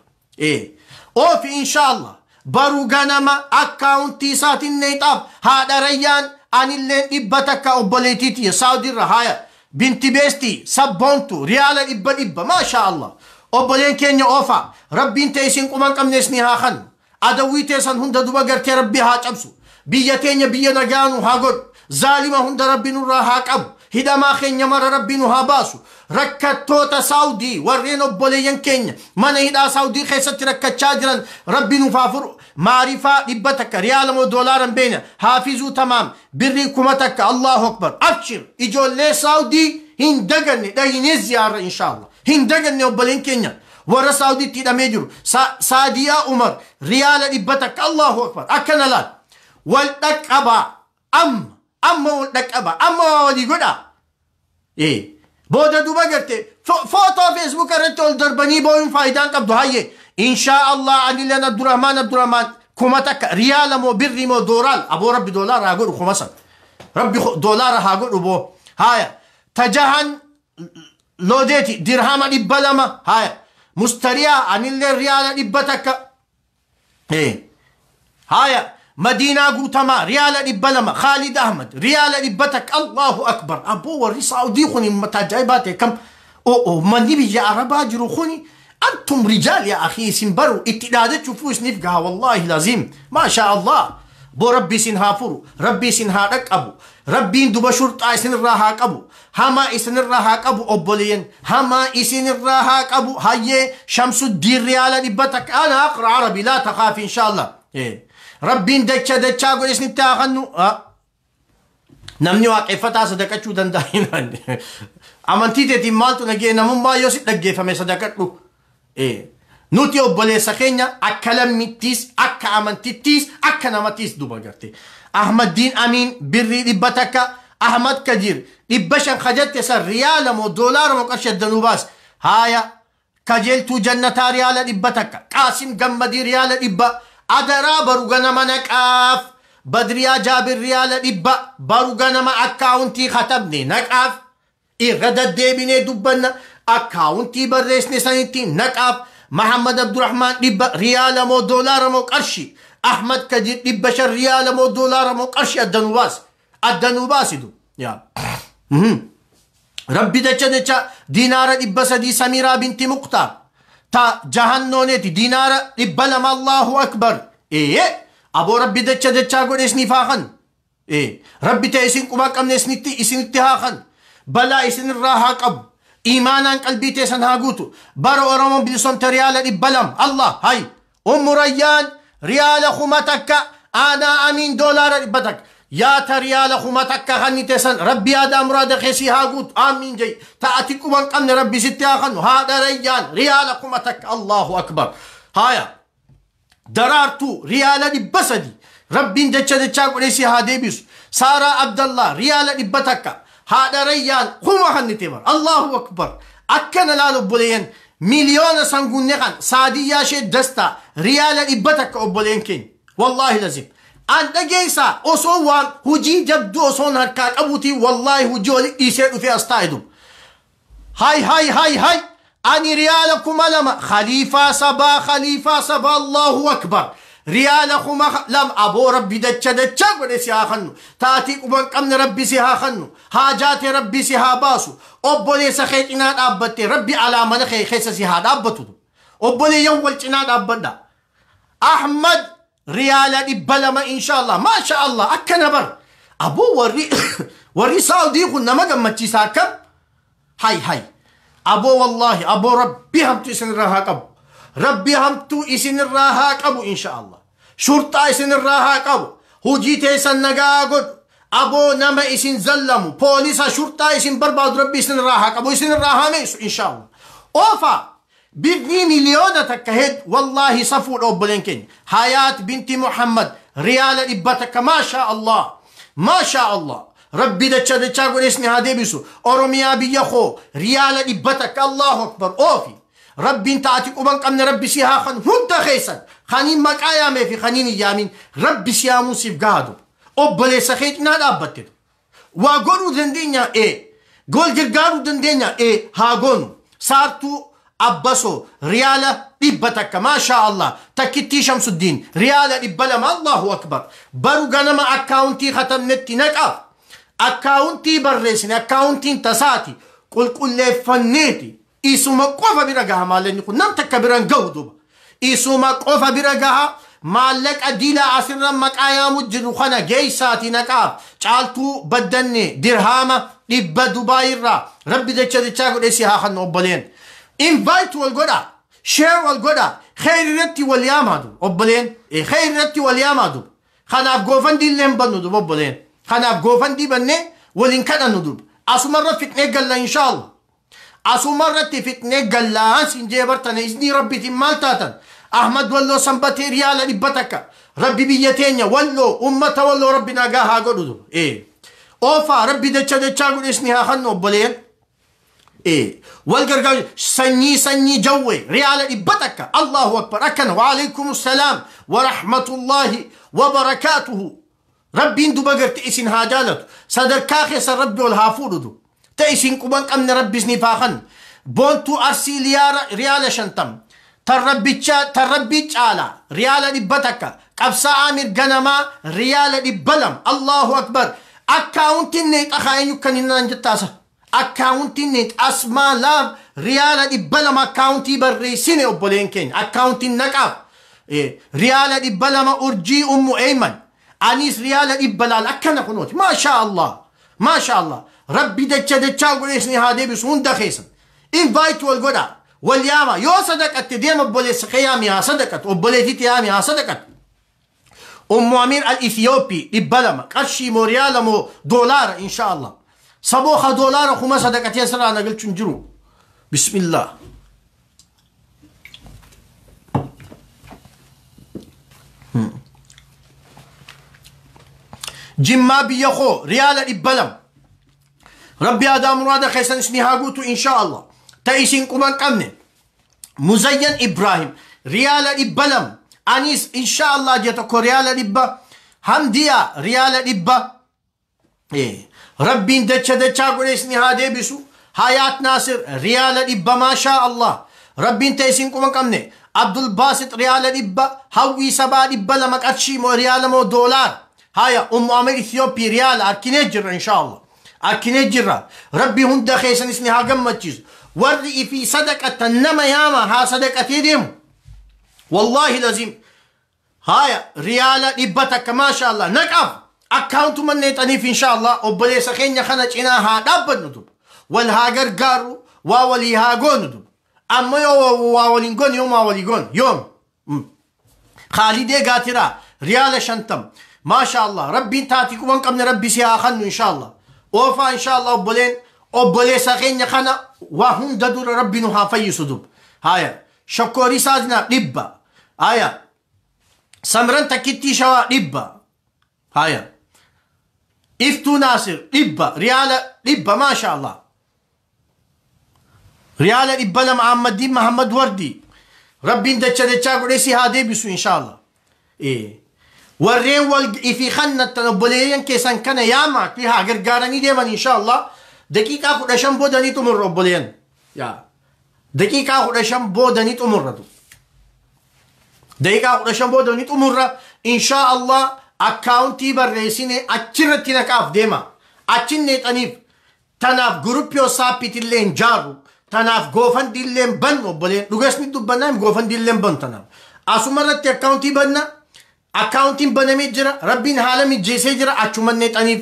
او في ان شاء الله بارو غنما اكاونتي ساتين نيطاب هذا ريان ان اللي ابتك اوبليتي سعودي رهايا بنت بيستي سبونتو ريال ابا ما شاء الله اوبلين كينيا اوفا ربي انت يسين قمان قم نسني ها خن ادوي تيسن هند دوبا غرتي ربي ها چبسو بيتين بيا نغانو ها غد ظالمه هند ربي نور ها قب هدا ما خين يمر ربي نو ها باسو ركتوتا سعودي ورينو بوليان كينيا من هدا سعودي خيست ركتشا جران ربي نفافر معرفة لبتك ريال مو دولار بينا حافظو تمام بري كمتك الله أكبر أبشر إجول لي سعودي هندقني دا ينزيار إن شاء الله هندقني وبوليان كينيا ورا سعودي تيدا ميجر سادية عمر ريال لبتك الله أكبر أكنا لا والدك أبا أما والدك أبا أما ولي قدا بودا دوبا قرتي فوتو فيسبوك رتول دربني بوين فايدان قبضو هاي إن شاء الله عني لنا عبد الرحمن كومتك ريال مو بري مو دورال أبو ربي دولار هاقول خمسا ربي دولار هاقول أبو هاي تجاهن لوديتي درهما لبلما هاي مستريا عن اللي ريال لبتك هاي مدينة قوتما ريال لبلما خالد أحمد ريال لبتك الله أكبر أبو وري سعودي خوني متجايباتي كم مني بيجي عربا جرو خوني أنتم رجال يا أخي سنبروا اتدادت شوفوش نفقها والله لازم ما شاء الله بو ربي سنهافرو ربي سنهارك أبو ربي دوبا شرطة إسن الراهاك أبو هما إسن الراهاك أبو أبولين هما إسن الراهاك أبو هاي شمس الدين ريال لبتك أنا أقرأ عربي لا تخاف إن شاء الله ربي دتشا قول إسن التاغنو نمني واقفتا صدقة دندائنا amantii teetiin maaltu nagee namummaa yoo si dhaggeeffame sadaqadhu nuti obboleessa keenya akka lammittiis akka amantittiis akka namattiis duba garte Ahmadiin Amiin birrii 100 Ahmad Kadir 500 kajatte san riyaala moo doolaara moo qarshii addanuu baas haaya kajeeltuu jannataa riyaala 100 Qaasim Gammadii riyaala 100 adaraa baru ganama naqaaf Badriyaa Jaabir riyaala 100 baru ganama akkaawuntii katabne naqaaf irrada deebinee dubbanna akkaawuntii barreessine sanitti naqaaf Muhammad Abdurrahman dhibba riyaala moo doolaara moo qarshii Ahmad Kadir dhibba shan riyaala moo doolaara moo qarshii addanuu baasidu yaa rabbi dacha dinaara dhibba sadii Samiraa binti Muqtaar ta jahannooneti dinaara dhibba lama Allahu akbar aboo rabbi dacha godheesni faakan rabbi ta'e isin quba qabne isinitti haakan balaa isinirraa haa qabu iimaanaan qalbii teessan haa guutu bara Oromoon bilisomte riyaala dhibba lama Allah hay Ummu Rayyaan riyaala kuma takka aanaa amiin doolaara dhibba takka yaata riyaala kuma takka kanni teessan rabbi yaada muraada keessii haa guutu amiin jay ta'ati quban qabne rabbi sitti haa kannu haadha Rayyaan riyaala kuma takka Allahu akbar haya daraartuu riyaala dhibba sadii rabbiin dacha godheessi haa deebisu Saaraa Abdallah riyaala dhibba takka haadha Rayyaan kuma kanni teebar Allahu akbar akkana laalu obboleeyyan miliyoona sanguunne kan saadiyyaa ishee dastaa riyaala dhibba takka obboleen keenya wallaahi lazim an dhageessaa osoo waan hujii jabduu osoon harkaa qabuutii wallaahi hujii oli dhiisee dhufee as taa'edum hay ani riyaala kuma lama khaliifaa sabaa Allahu akbar riyaala kuma lama aboo rabbi dacha godhe si haa kannu taatii quban qabne rabbi si haa kannu haajaate rabbi si haa baasu obboleessa kee cinaa dhaabbatte rabbi alaamana kee keessa si haa dhaabbatu obboleeyyan wal cinaa dhaabbadha Ahmad riyaala dhibba lama inshaallah maasha Allah akkana bar aboo warri saawdii kun nama gammachiisa akkam hay aboo wallaahi aboo rabbi hamtu isinirraa haa qabu rabbi hamtuu isinirraa haa qabu inshaallah shurxaa isinirraa haa qabu hujii teessan nagaa godhu aboo nama isin zallamu poolisa shurxaa isin barbaadu rabbi isinirraa haa qabu isinirraa haa meessu inshaallah oofa bifni miliyoona takka hed wallaahi safuudha obboleen keenya Hayaat binti Muhammad riyaala dhibba takka maasha Allah rabbi dacha godheesni haa deebisu Oromiyaa biyya koo riyaala dhibba takka Allahu akbar oofi rabbiin taati quban qabne rabbi si haa kan hunda keessan kaniin maqaa yaamee fi kaniin iyyaamin rabbi si haamuu siif gaadu obboleessa kee cinaa dhaabbatte waa godhuu dandeenya gol gargaaruu dandeenya haa goonu saartuu Abbaso riyaala dhibba takka maasha Allah takkittii Shamsuddin riyaala dhibba lama Allahu akbar baru ganama akkaawuntii katabnetti naqaaf akkaawuntii barreessine akkaawuntiin tasaati qulqulleeffanneeti isuma qofa bira gaha maallaqa kun nam takka biran gahu duba isuma qofa bira gaha maallaqa dilaa asirra maqaa yaamu jiru kana geeysaati naqaaf caaltuu baddanne dirhaama dhibba Dubaayirraa rabbi dacha godheessi haa kan obboleen invite wal goda share wal goda khairirati wal yamadu obboleen khairirati wal yamadu khanaaf goofandi leen bannu dub obboleen khanaaf goofandi banne walin kadanu dub asumarra fitne galla inshallah asumarratti fitne galla sinjee bartane izni rabbi timmaltatan Ahmad wallo sambate riyaala dhibba takka rabbi biyya teenya wallo ummata wallo rabbina gaha godu dub oofa rabbi dacha godheesni haa kan obboleen والقرقاوي سني جوي ريال إبتك الله أكبر أكن وعليكم السلام ورحمة الله وبركاته ربي اندو بقر تأسين هاجالته صدر كاخي سر ربي والهافور تأسين كبان أمن ربي سنفاخن بونتو أرسي ريال شنتم تربي تشالا ريال إبتك قبسا عامر غنما ريال إبلم الله أكبر أكاونتين نيت أخاين يكنين ننجتاسا accounting asma love riyaala dhibba lama accountii barreessine obboleen keenya accounting naqaaf riyaala dhibba lama urjii ummu eeyman anis riyaala dhibba laal akkana kunooti maasha Allah rabbi dacha godheesni haa deebisu hunda keessan invite wal godha wal yaama yoo sadaqatte deema obboleessa kee yaami haa sadaqat obboleetitti yaami haa sadaqat ummu amiir al-Ethiopi dhibba lama qarshii moo riyaala moo doolaara insha Allah صبوخ دولار خما صدقت يسرى أنا قلت نجرو بسم الله جمّا بيخو ريال إبلم ربي آدم مراد خيسان اسمها قوتو إن شاء الله تأيسين كمان قمنا مزين إبراهيم ريال إبلم أنيس إن شاء الله جاتكو ريال إبا همديا ريال إبا ربين دچا قول اسمها دي بسو Hayat Nasir riyaala dhibba maashaa Allah. Rabbiin teessin kuma qabne. Abdul Basit riyaala dhibba. Hawwii sabaa dhibba lama qarshii moo riyaala moo doolaar. Haya Ummu Amir Ethioopii riyaala arkinee jirra inshaallah. Arkinee jirra. Rabbi hunda keessanis ni haa gammachiisu. Warri ifii sadaqatan nama yaama haa sadaqatee deemu. Wallahi lazim. Haya riyaala dhibba takka maashaa Allah. Naqaaf. Akkaawuntu manneexaniif inshaallah obboleessa keenya kana cinaa haa dhaabbannu duba. Wal haa gargaaru waa walii haa goonu duba. Amma yoo waa waliin goon yoom waa walii goon yoom. Khaalidee Gaatiraa riyaala 50 maashaa Allah. Rabbiin taati kuban qabne rabbi si haa kannu inshaallah. Oofaa inshaallah obboleessa keenya kana waa hunda dura rabbi nu haa fayyisu duba. Haya Shokkorii Saadinaa dhibba. Haya Samran Takkittii Shawaa dhibba. Haya Iftuu Naasir dhibba riyaala dhibba maashaa Allah. Riyaala dhibba lama Ahmadiin Mahammad Wardi. Rabbiin dachaa godhee si haa deebisu inshaallah. Warreen wal ifii kannattan obboleeyyan keessan kana yaamaa fi haa gargaaranii deeman inshaallah. Daqiiqaa 15 boodanii xumurra obboleeyyan. Daqiiqaa 15 boodanii xumurratu. Daqiiqaa 15 boodanii xumurra inshaallah. Akkaawuntii barreessine achirratti naqaaf deema. Achin neexaniif tanaaf guruppii WhatsAppiitillee hin jaaru. Tanaaf goofandillee hin bannu obboleen. Dhugasni dubbannaan goofandillee hin bannu tanaaf. Asumarratti akkaawuntii banna. Akkaawuntiin banamee jira. Rabbiin haala mijjeessee jira. Achuma neexaniif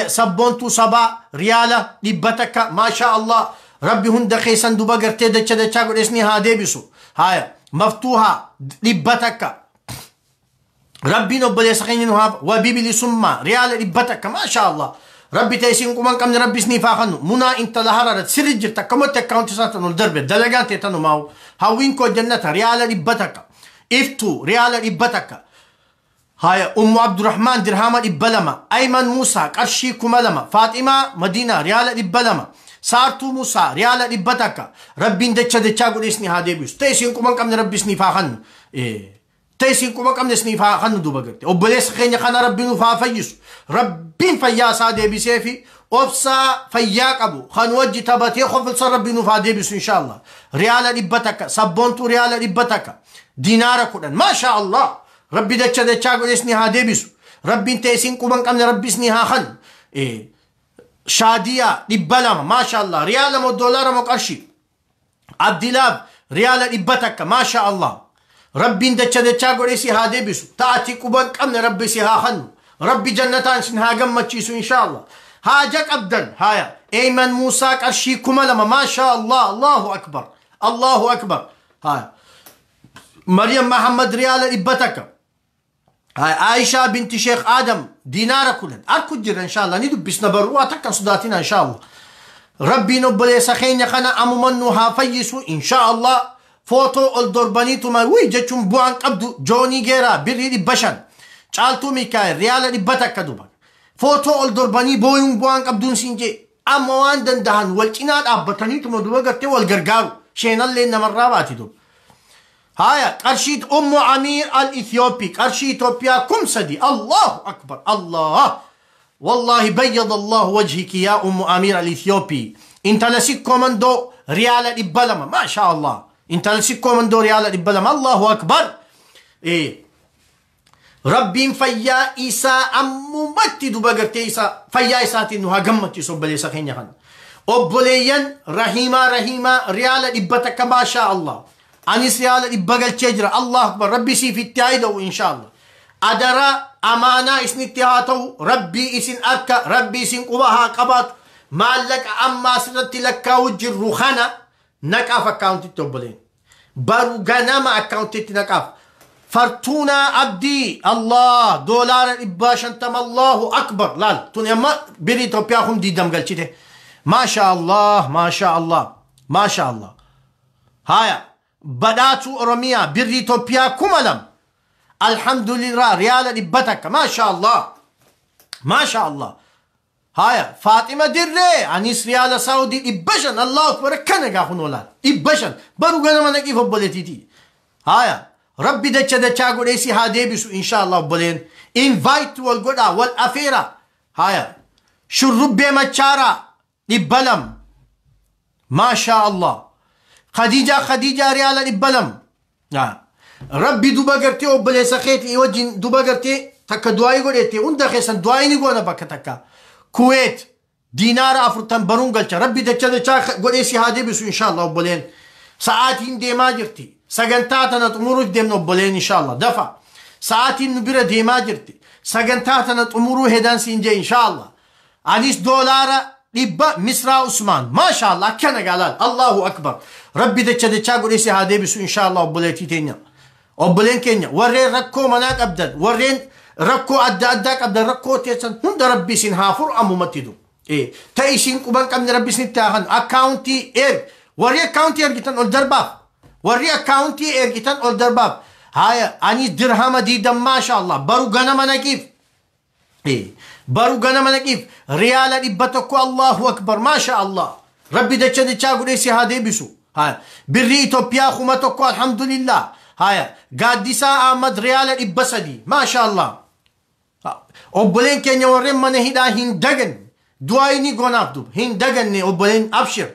sabboontuu sabaa riyaala dhibba takka maashaa Allah. Rabbi hunda keessan duba gartee dachaa godhesni haa deebisu. Maftuuhaa dhibba takka. Rabbiin obboleessa keenya nu haaf waa bibilisummaa riyaala dhibba takka maashaa Allah. Rabbi teessin kuman qabne rabbis ni faa kannu munaa intala hararat sirri jirta akkamatti akkaawunti isaa tanul darbe dalagaan ta'e tanu maawu hawwiin koo jannata riyaala dhibba takka. Iftuu riyaala dhibba takka. Haya Ummu Abdurrahmaan dirhama dhibba lama. Ayman Muusaa qarshii 2000. Faaximaa Madiinaa riyaala dhibba lama. Saartuu Muusaa riyaala dhibba takka. Rabbiin dachaa godheesni haa deebisu. Teessin kuman qabne rabbis ni faa kannu. Teessin kuma qabne isniif haa kannu duba garte. Obboleessa keenya kana rabbiin nuuf haa fayyisu. Rabbiin fayyaa isaa deebisee fi obsaa fayyaa qabu. Kan wajji taphatee qofilsa rabbiin nuuf haa deebisu inshaallah. Riyaala dhibba takka. Sabboontuu riyaala dhibba takka. Dinaara 10. Maashaa Allah. Rabbi dachaa godheesni haa deebisu. Rabbiin teessin kuman qabne rabbisni haa kannu. Shaadiyaa dhibba lama. Maashaa Allah. Riyaala moo doolaara moo qarshii. Abdilaab riyaala dhibba takka. Maashaa Allah. Rabbiin dachaa godheesi haa deebisu. Taati quban qabne rabbi si haa kannu. Rabbi jannataan sin haa gammachiisu inshaallah. Haaja qabdan. Haya. Ayman Muusaa qarshii 2000. Maashaa Allah. Allahu akbar. Allahu akbar. Haya. Maryam Mahammad riyaala dhibba takka. Aishaa binti Sheekh Adam dinaara 10. Arku jira inshaallah. Ni dubbisna barru'aa takkan sodaatina inshaallah. Rabbiin obboleessa keenya kana amumannu haa fayyisu inshaallah. Footoo ol dorbaniituma wii jechuun bu'aan qabdu Joonii Geeraa birrii 500. Caaltuu Mikaa'el riyaala 100 takka duba. Footoo ol dorbanii booyuun bu'aan qabduun siin jee. Amma waan dandahan wal cinaa dhaabbataniituma duba gartee wal gargaaru. Sheenallee namarraa baati duba. Haya qarshii Ummu Amiir al-Ethioopii qarshii Itoophiyaa 3,000. Allahu akbar. Allah. Wallahi bayyada Allah wajhiki yaa Ummu Amiir al-Ethioopii. Intala sikkoomandoo riyaala 200. Maashaa Allah. Intala sikkoomandoo riyaala 200. Allahu akbar. Rabbiin fayyaa isaa ammumatti duba gartee isaa fayyaa isaatiin nu haa gammachiisu obboleessa keenya kana. Obboleeyyan rahimaa riyaala 100 takka maashaa Allah. Anis riyaala 100 galchee jira. Allahu akbar. Rabbi siif itti haa hidha'u inshaallah. Adara amaanaa isinitti haa ta'u. Rabbii isin akka rabbii isin quba haa qabaatu. Maallaqa ammaa asirratti lakkaa'u jirru kana naqaaf akkaawuntitti obboleen. Baru ganama akkaawuntitti naqaaf. Fartuunaa Abdii Allah doolaara 150. Allahu akbar. Laal tun amma birrii Itoophiyaa 20 galchite. Maashaa Allah. Maashaa Allah. Maashaa Allah. Haya. Badhaatu Oromiyaa birrii Itoophiyaa 2,000. Alhamdulillah riyaala 100 takka. Maashaa Allah. Maashaa Allah. Haya Faaxima Dirree anis riyaala Saawudii 500. Allahu akbar kana gaafun olaal 500. Baru ganama naqiif obboleetiiti. Haya Rabbi dachaa godheesi haa deebisu inshaallah obboleen. Invite wal godhaa wal afeera. Haya shurrubbee Machaaraa 200. ما شاء الله خديجة ريال البلم ربي دوبا قرتي وبلي سخيتي وجين دوبا قرتي تك دواي قرتي وندا خيسن دواي نيقونا بك تكا كويت دينار أفرطان برون قلت ربي دچا قريسي هادي بسو إن شاء الله وبلين ساعتين دي ما جرتي سجنتاتنا تمروج دي من وبلين إن شاء الله دفع ساعتين نبرة دي ما جرتي سجنتاتنا تمرو هدان سينجي إن شاء الله أنيس دولار لبا مصر عثمان ما شاء الله كان قالال الله أكبر ربي دچا قريسي هادي بسو إن شاء الله وبليتي تينيا وبلين كينيا ورين ركو مناك أبدا ورين ركو أداك أبدا ركو تيسن هند ربي سنهافر أمو متدو إيه تايسين كوبان كم ربي سنتاهن أكاونتي إير وري أكاونتي إرجتان أول درباب وري أكاونتي إرجتان أول درباب هاي أني درهم دي دم ما شاء الله برو غنا مناكيف إيه برو غنا مناكيف ريال إبتكو الله أكبر ما شاء الله ربي دچا قريسي هادي بسو هاي بري إثيوبيا خمتكو الحمد لله هاي قادسا أحمد ريال إبسدي ما شاء الله أبولين كينيا ورين من هدا هندغن دوايني قنابدو هندغن أبولين أبشر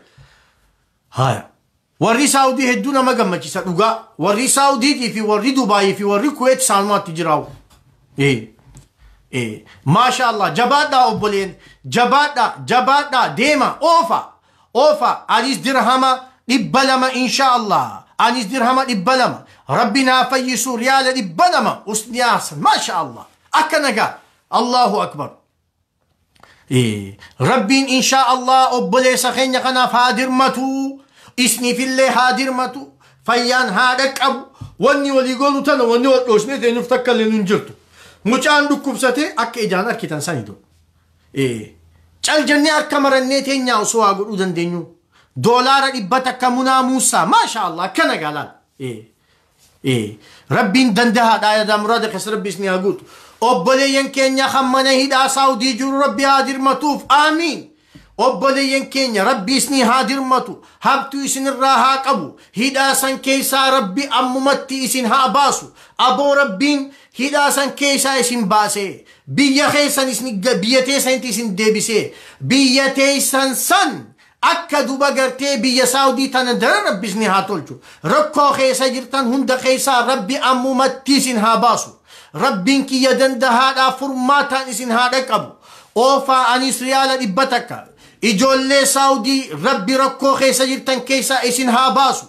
هاي وري سعودي هدونا مغمجي سدوغا وري سعودي في وري دبي في وري كويت سالمات تجراو إيه ما شاء الله جبادا أبولين جبادا ديما أوفا أليس درهما إبلما إن شاء الله أليس درهما إبلما ربنا فيسو ريال إبلما أسنياسا ما شاء الله أكنغا الله أكبر إيه ربين إن شاء الله أبولي سخين يقنا فادر متو اسني في الله هادر متو فيان هادك أبو واني ولي قولوا تنا واني ولوشني نفتكر لننجرتو مجان دكوب ستي أك إجانا كتان ساندو إيه چال جنني أركمرني تينيا وسوا قلو دن دينيو دولار إبتك منا موسى ما شاء الله كنا قالان إيه ربين دندها دايا دا مراد خس ربي اسمي أقول أبوليين كينيا خمنا هدا سعودي جور ربي هادر متوف آمين أبوليين كينيا ربي اسمي هادر متو هبتو اسن الراها قبو هدا سن كيسا ربي أممتي اسن هاباسو أبو ربين هدا سن كيسا اسن باسي بيا خيسان اسن بيتي سن تسن ديبسي بيتي سن akka duba gartee biyya saawdii tana dara rabbi isin haa tolchu rakkoo keessa jirtan hunda keessaa rabbi ammumatti isin haa baasu rabbiin kiyya dandahaadhaa furmaataan isin haa dhaqqabu oofaa anis riyaala 100 ijoollee saawdii rabbi rakkoo keessa jirtan keessaa isin haa baasu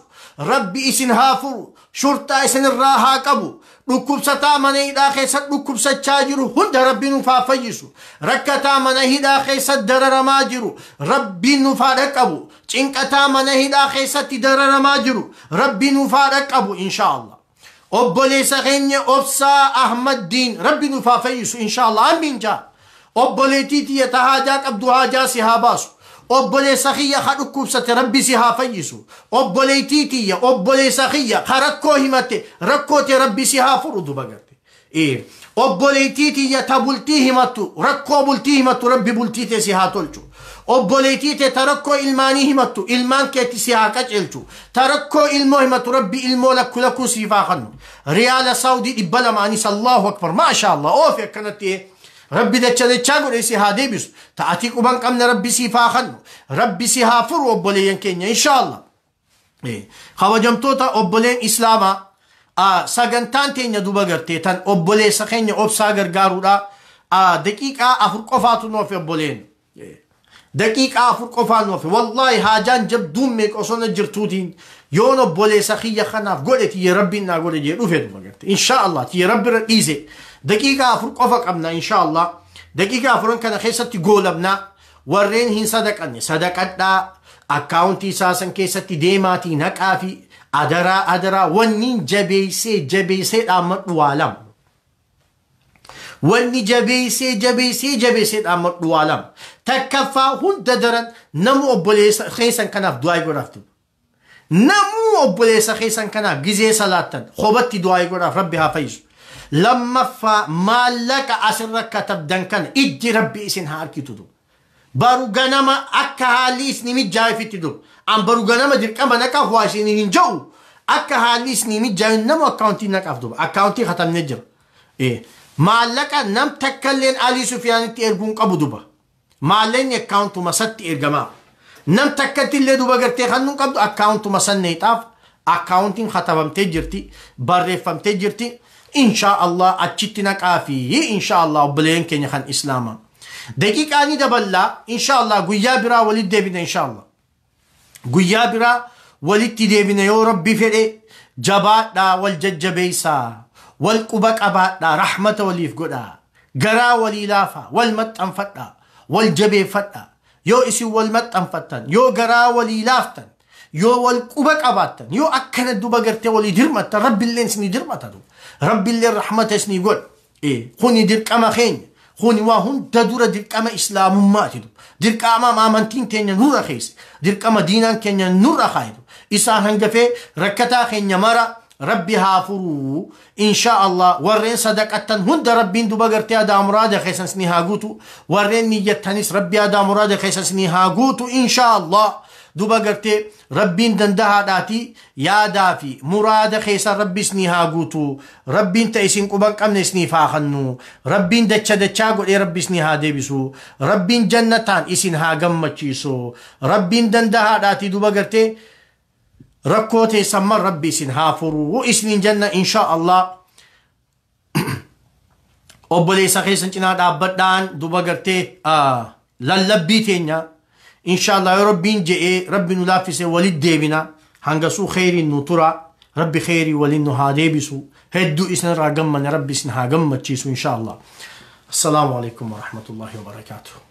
rabbi isin haa furu shurtaa isin irraa haa qabu dhukkubsataa mana hidhaa keessa dhukkubsachaa jiru hunda rabbi nuuf haa fayyisu rakkataa mana hidhaa keessa dararamaa jiru rabbi nuuf haa dhaqqabu cinqataa mana hidhaa keessatti dararamaa jiru rabbi nuuf haa dhaqqabu inshaallah obboleessa keenya obsaa ahmad diin rabbi nuuf haa fayyisu inshaallah amiin jaa obboleettii tiyya tahaajaa qabdu haajaa si haa baasu obboleessa kiyya ka dhukkubsate rabbi si haa fayyisu obboleettii tiyya obboleessa kiyya ka rakkoo himatte rakkoote rabbi si haa furu duba garte obboleettii tiyya ta bultii himattu rakkoo bultii himattu rabbi bultiite si haa tolchu obboleettii te ta rakkoo ilmaanii himattu ilmaan keetti si haa qaceelchu ta rakkoo ilmoo himattu rabbi ilmoo lakku siif haa kennu riyaala saawdii 200 anis allahu akbar maasha allah oofi akkanatti ربي دچا قريسي هادي بس تأتيك وبان قمنا ربي سيفا خنو ربي سيها فرو أبولين كينيا إن شاء الله خواجمتوتا أبولين إسلاما ساقنتان تينيا دوبا قرتي تان أبولين سخينيا أبساقر قارورا دقيقة أفرق أفاتو نوفي أبولين دقيقة أفرق أفاتو نوفي والله هاجان جب دوميك أصونا جرتوتين يون أبولين سخيا خناف قولتي يا ربي نا قولتي روفي دوبا قرتي إن شاء الله تي ربي رئيسي دقيقة أفرق أفق أبنا إن شاء الله دقيقة أفرق كان خيستي قول أبنا ورين هين صدقني صدقتنا أكاونتي ساسن كيستي ديماتي نكافي أدرا ونين جبيسي أمر والم وني جبيسي أمر والم تكفى هون درن نمو أبوليس خيسن كناف دواي قرفتو نمو أبوليس خيسن كناف جزي صلاة خوبتي دواي قرف ربي هافيش لما مالك أسرك كتب كان إجي ربي إسن هاركي تدو بارو غنما أكا هاليس نمي جاي في تدو أم بارو غنما دير كما نكا هواشي نينجو أكا هاليس نمي جاي نمو أكاونتي نكا فدو أكاونتي ختم نجر مالك نم تكلين علي سفيان تيرغون قبو دوبا مالين أكاونتو مسات تيرغما nam takkatti illee duba gartee kan nun qabdu akkaawuntuma sanneexaaf akkaawuntiin katabamtee jirti barreeffamtee jirti insha Allah achitti naqaa fi insha Allah obboleen keenya kan islaamaa daqiiqaanii daballaa insha Allah guyyaa biraa walitti deebina insha Allah guyyaa biraa walitti deebina yoo rabbi fedhe jabaadhaa wal jajjabeessaa wal quba qabaadhaa rahmata waliif godhaa garaa walii laafaa wal maxxanfadhaa wal jabeeffadhaa yoo isin wal maxxanfattan yoo garaa walii laaftan yoo wal quba qabaattan yoo akkana duba gartee walii dirmattan rabbiilleen isinii dirmatatu rabbiilleen rahmata isinii godha kuni dirqama keenya kuni waa hunda dura dirqama islaamummaatitu dirqama amantiin keenya nurra keessa dirqama diinaan keenya nurra kaayitu isaa hangafee rakkataa keenya mara rabbi haafuruu insha Allah warreen sadaqattan hunda rabbiin duba gartee adaa muraada keessan isinii haa guutu warreen niyyattanis rabbi adaa muraada keessan isinii haa guutu insha Allah duba gartee rabbiin dandahaadhaati yaadaa fi muraada keessan rabbi isinii haa guutu rabbiin ta isin quban qabne isiniif haa kennu rabbiin dachaa godhee rabbi isinii haa deebisu rabbiin jannataan isin haa gammachiisu rabbiin dandahaadhaati duba gartee rakkoo teessamman rabbi isin haa furu isiniin janna insha Allah obboleessa keessan cinaa dhaabbadhaan duba gartee lallabbii teenya insha Allah yoo rabbiin je'ee rabbi nu laaffise walit deebina hangasuu kheyriin nu tura rabbi kheyrii waliin nu haa deebisu hedduu isin irraa gammanne rabbi isin haa gammachiisu insha Allah. Assalaamu alaikum wa rahmatullahi wa barakatuh.